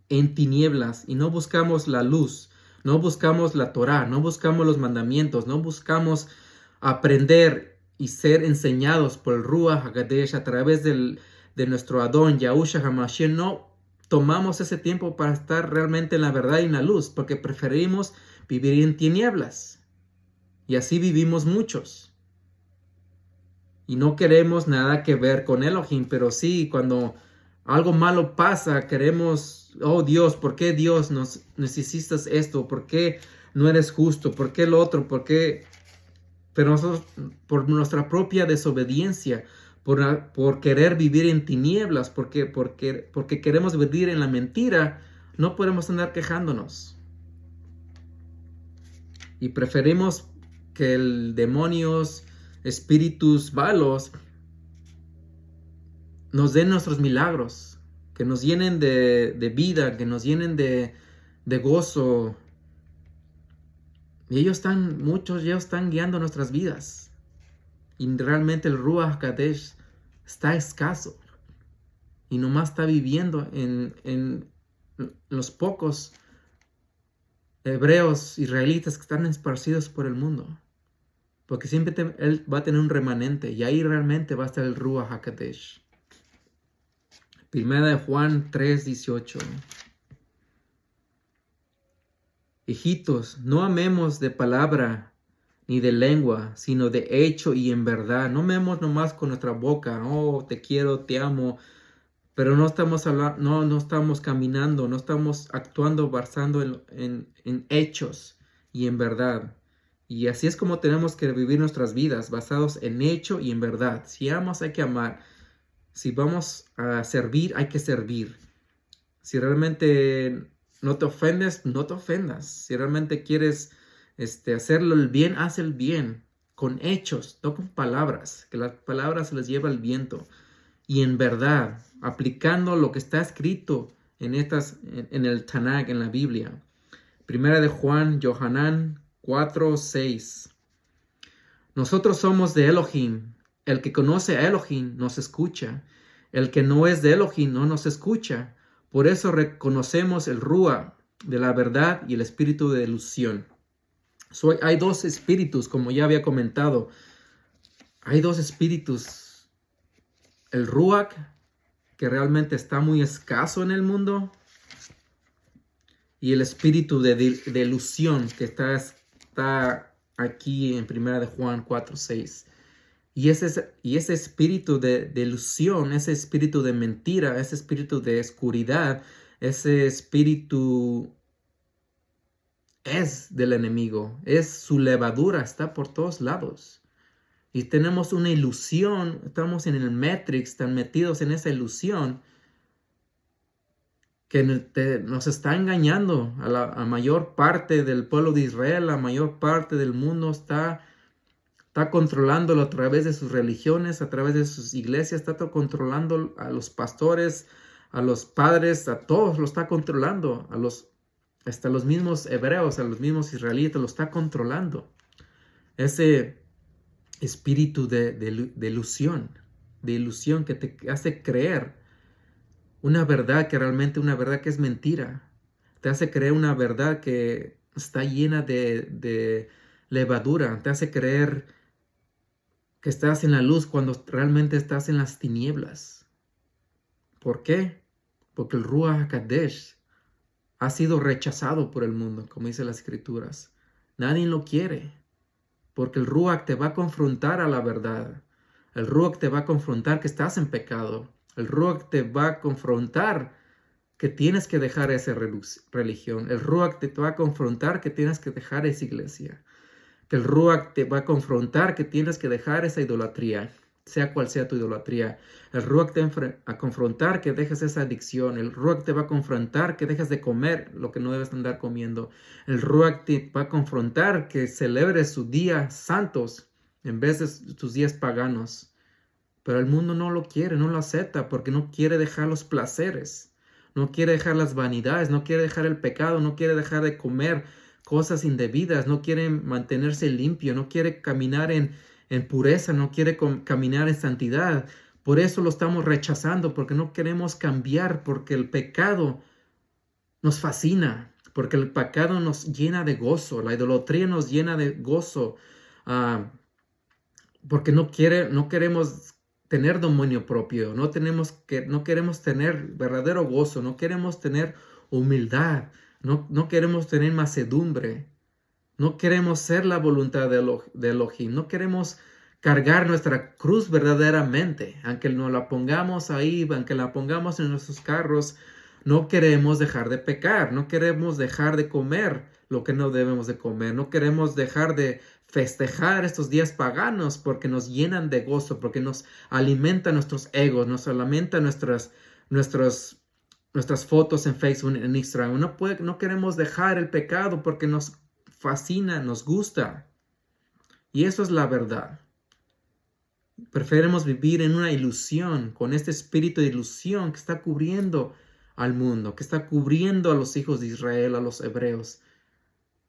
en tinieblas y no buscamos la luz, no buscamos la Torá, no buscamos los mandamientos, no buscamos aprender y ser enseñados por el Ruach HaKodesh a través de nuestro Adón, Yahushua HaMashiach. No tomamos ese tiempo para estar realmente en la verdad y en la luz, porque preferimos vivir en tinieblas. Y así vivimos muchos. Y no queremos nada que ver con Elohim, pero sí, cuando algo malo pasa, queremos, oh Dios, ¿por qué Dios nos hiciste esto? ¿Por qué no eres justo? ¿Por qué lo otro? ¿Por qué? Pero nosotros, por nuestra propia desobediencia, por querer vivir en tinieblas, porque queremos vivir en la mentira, no podemos andar quejándonos. Y preferimos que el demonios, espíritus malos, nos den nuestros milagros, que nos llenen de vida, que nos llenen de gozo. Y muchos de ellos están guiando nuestras vidas. Y realmente el Ruach HaKodesh está escaso. Y nomás está viviendo en los pocos hebreos israelitas que están esparcidos por el mundo. Porque siempre él va a tener un remanente. Y ahí realmente va a estar el Ruach HaKodesh. Primera de Juan 3:18. Hijitos, no amemos de palabra ni de lengua, sino de hecho y en verdad. No amemos nomás con nuestra boca. Oh, te quiero, te amo. Pero no estamos hablando, no estamos caminando, no estamos actuando basando en hechos y en verdad. Y así es como tenemos que vivir nuestras vidas, basados en hecho y en verdad. Si amas, hay que amar. Si vamos a servir, hay que servir. Si realmente no te ofendes, no te ofendas. Si realmente quieres hacerlo el bien, haz el bien. Con hechos, no con palabras. Que las palabras se les lleva el viento. Y en verdad, aplicando lo que está escrito en el Tanakh, en la Biblia. Primera de Juan, Yohanan 4:6. Nosotros somos de Elohim. El que conoce a Elohim nos escucha. El que no es de Elohim no nos escucha. Por eso reconocemos el Ruach de la verdad y el espíritu de ilusión. Hay dos espíritus, como ya había comentado. Hay dos espíritus. El Ruach, que realmente está muy escaso en el mundo, y el espíritu de ilusión, que está aquí en 1 de Juan 4:6. Y ese espíritu de ilusión, ese espíritu de mentira, ese espíritu de oscuridad, ese espíritu es del enemigo, es su levadura, está por todos lados. Y tenemos una ilusión, estamos en el Matrix, tan metidos en esa ilusión, que nos está engañando a la mayor parte del pueblo de Israel, la mayor parte del mundo está controlándolo a través de sus religiones, a través de sus iglesias, está controlando a los pastores, a los padres, a todos lo está controlando, hasta los mismos hebreos, a los mismos israelitas, lo está controlando. Ese espíritu de ilusión que te hace creer una verdad que realmente una verdad que es mentira. Te hace creer una verdad que está llena de levadura. Te hace creer que estás en la luz cuando realmente estás en las tinieblas. ¿Por qué? Porque el Ruach HaKodesh ha sido rechazado por el mundo, como dice las Escrituras. Nadie lo quiere, porque el Ruach te va a confrontar a la verdad. El Ruach te va a confrontar que estás en pecado. El Ruach te va a confrontar que tienes que dejar esa religión. El Ruach te va a confrontar que tienes que dejar esa iglesia. Que el Ruach te va a confrontar que tienes que dejar esa idolatría, sea cual sea tu idolatría. El Ruach te va a confrontar que dejes esa adicción. El Ruach te va a confrontar que dejes de comer lo que no debes andar comiendo. El Ruach te va a confrontar que celebres sus días santos en vez de tus días paganos. Pero el mundo no lo quiere, no lo acepta, porque no quiere dejar los placeres, no quiere dejar las vanidades, no quiere dejar el pecado, no quiere dejar de comer cosas indebidas, no quiere mantenerse limpio, no quiere caminar en pureza, no quiere caminar en santidad. Por eso lo estamos rechazando, porque no queremos cambiar, porque el pecado nos fascina, porque el pecado nos llena de gozo, la idolatría nos llena de gozo, porque no queremos tener dominio propio, no queremos tener verdadero gozo, no queremos tener humildad, no queremos tener mansedumbre, no queremos ser la voluntad de Elohim, no queremos cargar nuestra cruz verdaderamente, aunque nos la pongamos ahí, aunque la pongamos en nuestros carros, no queremos dejar de pecar, no queremos dejar de comer lo que no debemos de comer, no queremos dejar de festejar estos días paganos porque nos llenan de gozo, porque nos alimentan nuestros egos, nos alimentan nuestras fotos en Facebook, en Instagram. No queremos dejar el pecado porque nos fascina, nos gusta. Y eso es la verdad. Preferimos vivir en una ilusión, con este espíritu de ilusión que está cubriendo al mundo, que está cubriendo a los hijos de Israel, a los hebreos.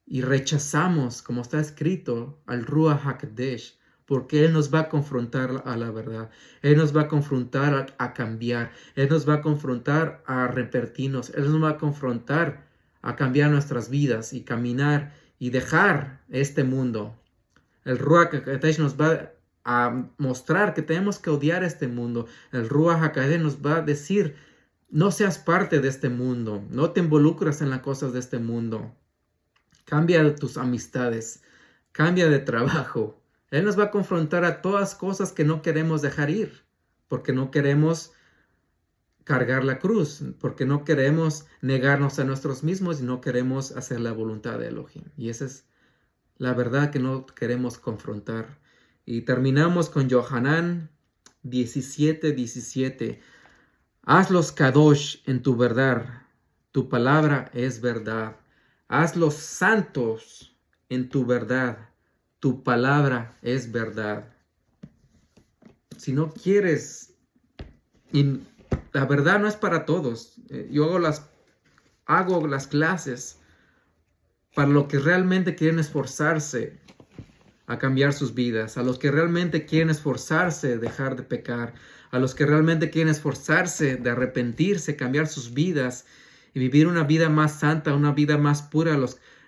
Y rechazamos, como está escrito, al Ruach HaKodesh, porque Él nos va a confrontar a la verdad. Él nos va a confrontar a cambiar. Él nos va a confrontar a arrepentirnos. Él nos va a confrontar a cambiar nuestras vidas y caminar y dejar este mundo. El Ruach HaKodesh nos va a mostrar que tenemos que odiar este mundo. El Ruach HaKodesh nos va a decir, no seas parte de este mundo. No te involucres en las cosas de este mundo. Cambia de tus amistades, cambia de trabajo. Él nos va a confrontar a todas cosas que no queremos dejar ir, porque no queremos cargar la cruz, porque no queremos negarnos a nosotros mismos y no queremos hacer la voluntad de Elohim. Y esa es la verdad que no queremos confrontar. Y terminamos con Yohanan 17:17. Hazlos kadosh en tu verdad, tu palabra es verdad. Hazlos santos en tu verdad, tu palabra es verdad. Si no quieres, y la verdad no es para todos. Yo hago las clases para los que realmente quieren esforzarse a cambiar sus vidas, a los que realmente quieren esforzarse a dejar de pecar, a los que realmente quieren esforzarse, de arrepentirse, cambiar sus vidas y vivir una vida más santa, una vida más pura.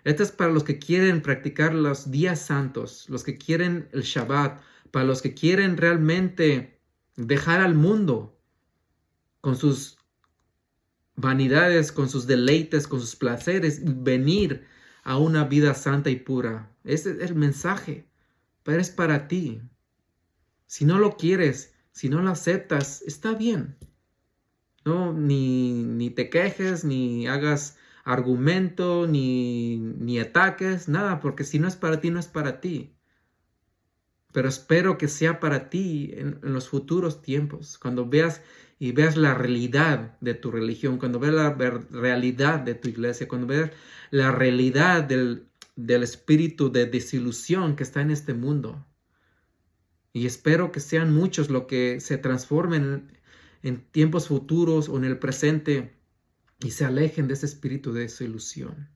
Esto es para los que quieren practicar los días santos, los que quieren el Shabbat, para los que quieren realmente dejar al mundo con sus vanidades, con sus deleites, con sus placeres, y venir a una vida santa y pura. Ese es el mensaje, pero es para ti. Si no lo quieres, si no lo aceptas, está bien. No, ni te quejes, ni hagas argumento, ni ataques, nada, porque si no es para ti, no es para ti. Pero espero que sea para ti en los futuros tiempos, cuando veas la realidad de tu religión, cuando veas la realidad de tu iglesia, cuando veas la realidad del espíritu de desilusión que está en este mundo. Y espero que sean muchos los que se transformen en tiempos futuros o en el presente y se alejen de ese espíritu de desilusión.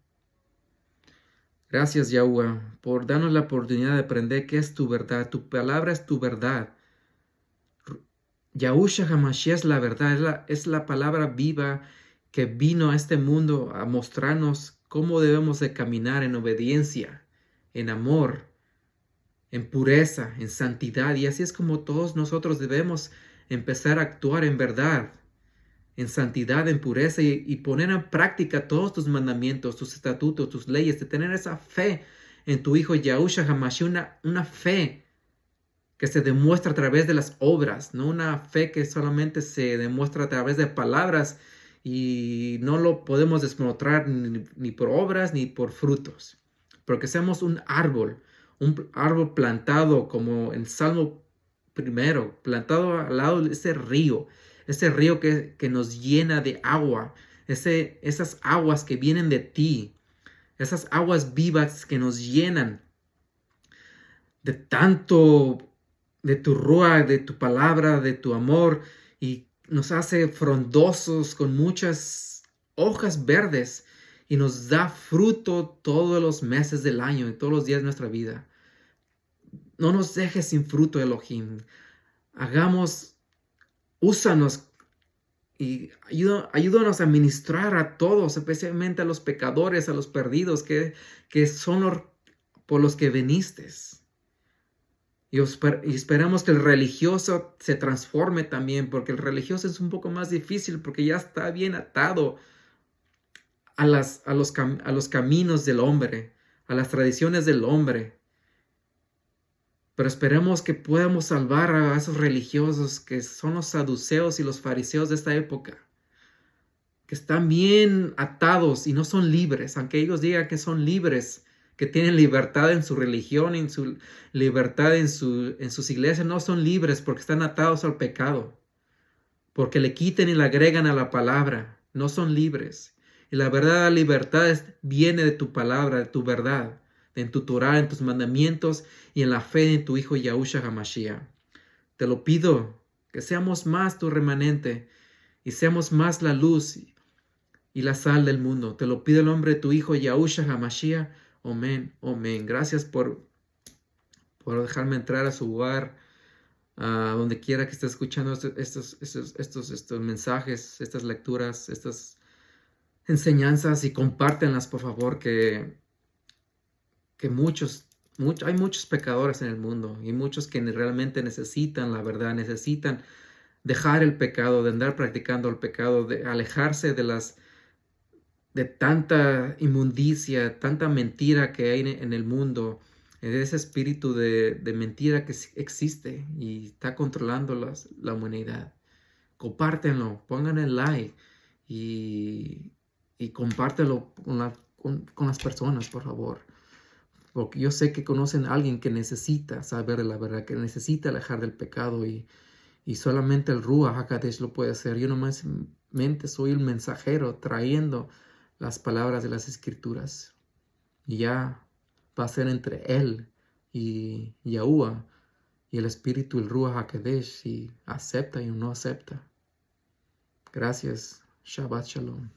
Gracias, Yahuwah, por darnos la oportunidad de aprender qué es tu verdad. Tu palabra es tu verdad. Yahushua HaMashiach es la verdad, es la palabra viva que vino a este mundo a mostrarnos cómo debemos de caminar en obediencia, en amor, en pureza, en santidad. Y así es como todos nosotros debemos empezar a actuar en verdad, en santidad, en pureza y poner en práctica todos tus mandamientos, tus estatutos, tus leyes, de tener esa fe en tu Hijo Yahushua HaMashiach, una fe que se demuestra a través de las obras, no una fe que solamente se demuestra a través de palabras y no lo podemos demostrar ni por obras ni por frutos, porque seamos un árbol plantado como en Salmo primero, plantado al lado de ese río que nos llena de agua, esas aguas que vienen de ti, esas aguas vivas que nos llenan de tanto, de tu ruah, de tu palabra, de tu amor, y nos hace frondosos con muchas hojas verdes y nos da fruto todos los meses del año y todos los días de nuestra vida. No nos dejes sin fruto, Elohim. Úsanos y ayúdanos a ministrar a todos, especialmente a los pecadores, a los perdidos, que son por los que viniste. Y esperamos que el religioso se transforme también, porque el religioso es un poco más difícil, porque ya está bien atado a los caminos del hombre, a las tradiciones del hombre. Pero esperemos que podamos salvar a esos religiosos que son los saduceos y los fariseos de esta época, que están bien atados y no son libres, aunque ellos digan que son libres, que tienen libertad en su religión, en su libertad en sus iglesias, no son libres porque están atados al pecado, porque le quiten y le agregan a la palabra, no son libres. Y la verdad, la libertad viene de tu palabra, de tu verdad, en tu Torah, en tus mandamientos y en la fe en tu Hijo Yahushua HaMashiach. Te lo pido, que seamos más tu remanente y seamos más la luz y la sal del mundo. Te lo pido en nombre de tu Hijo Yahushua HaMashiach. Amén, amén. Gracias por dejarme entrar a su hogar, a donde quiera que esté escuchando estos mensajes, estas lecturas, estas enseñanzas, y compártenlas, por favor, que hay muchos pecadores en el mundo y muchos que realmente necesitan la verdad, necesitan dejar el pecado, de andar practicando el pecado, de alejarse de tanta inmundicia, tanta mentira que hay en el mundo, de ese espíritu de mentira que existe y está controlando la humanidad. Compártenlo, pongan el like y compártelo con las personas, por favor. Porque yo sé que conocen a alguien que necesita saber de la verdad, que necesita alejar del pecado y solamente el Ruach HaKodesh lo puede hacer. Yo nomás soy el mensajero trayendo las palabras de las Escrituras. Y ya va a ser entre él y Yahuwah y el Espíritu, el Ruach HaKodesh, si acepta y no acepta. Gracias. Shabbat Shalom.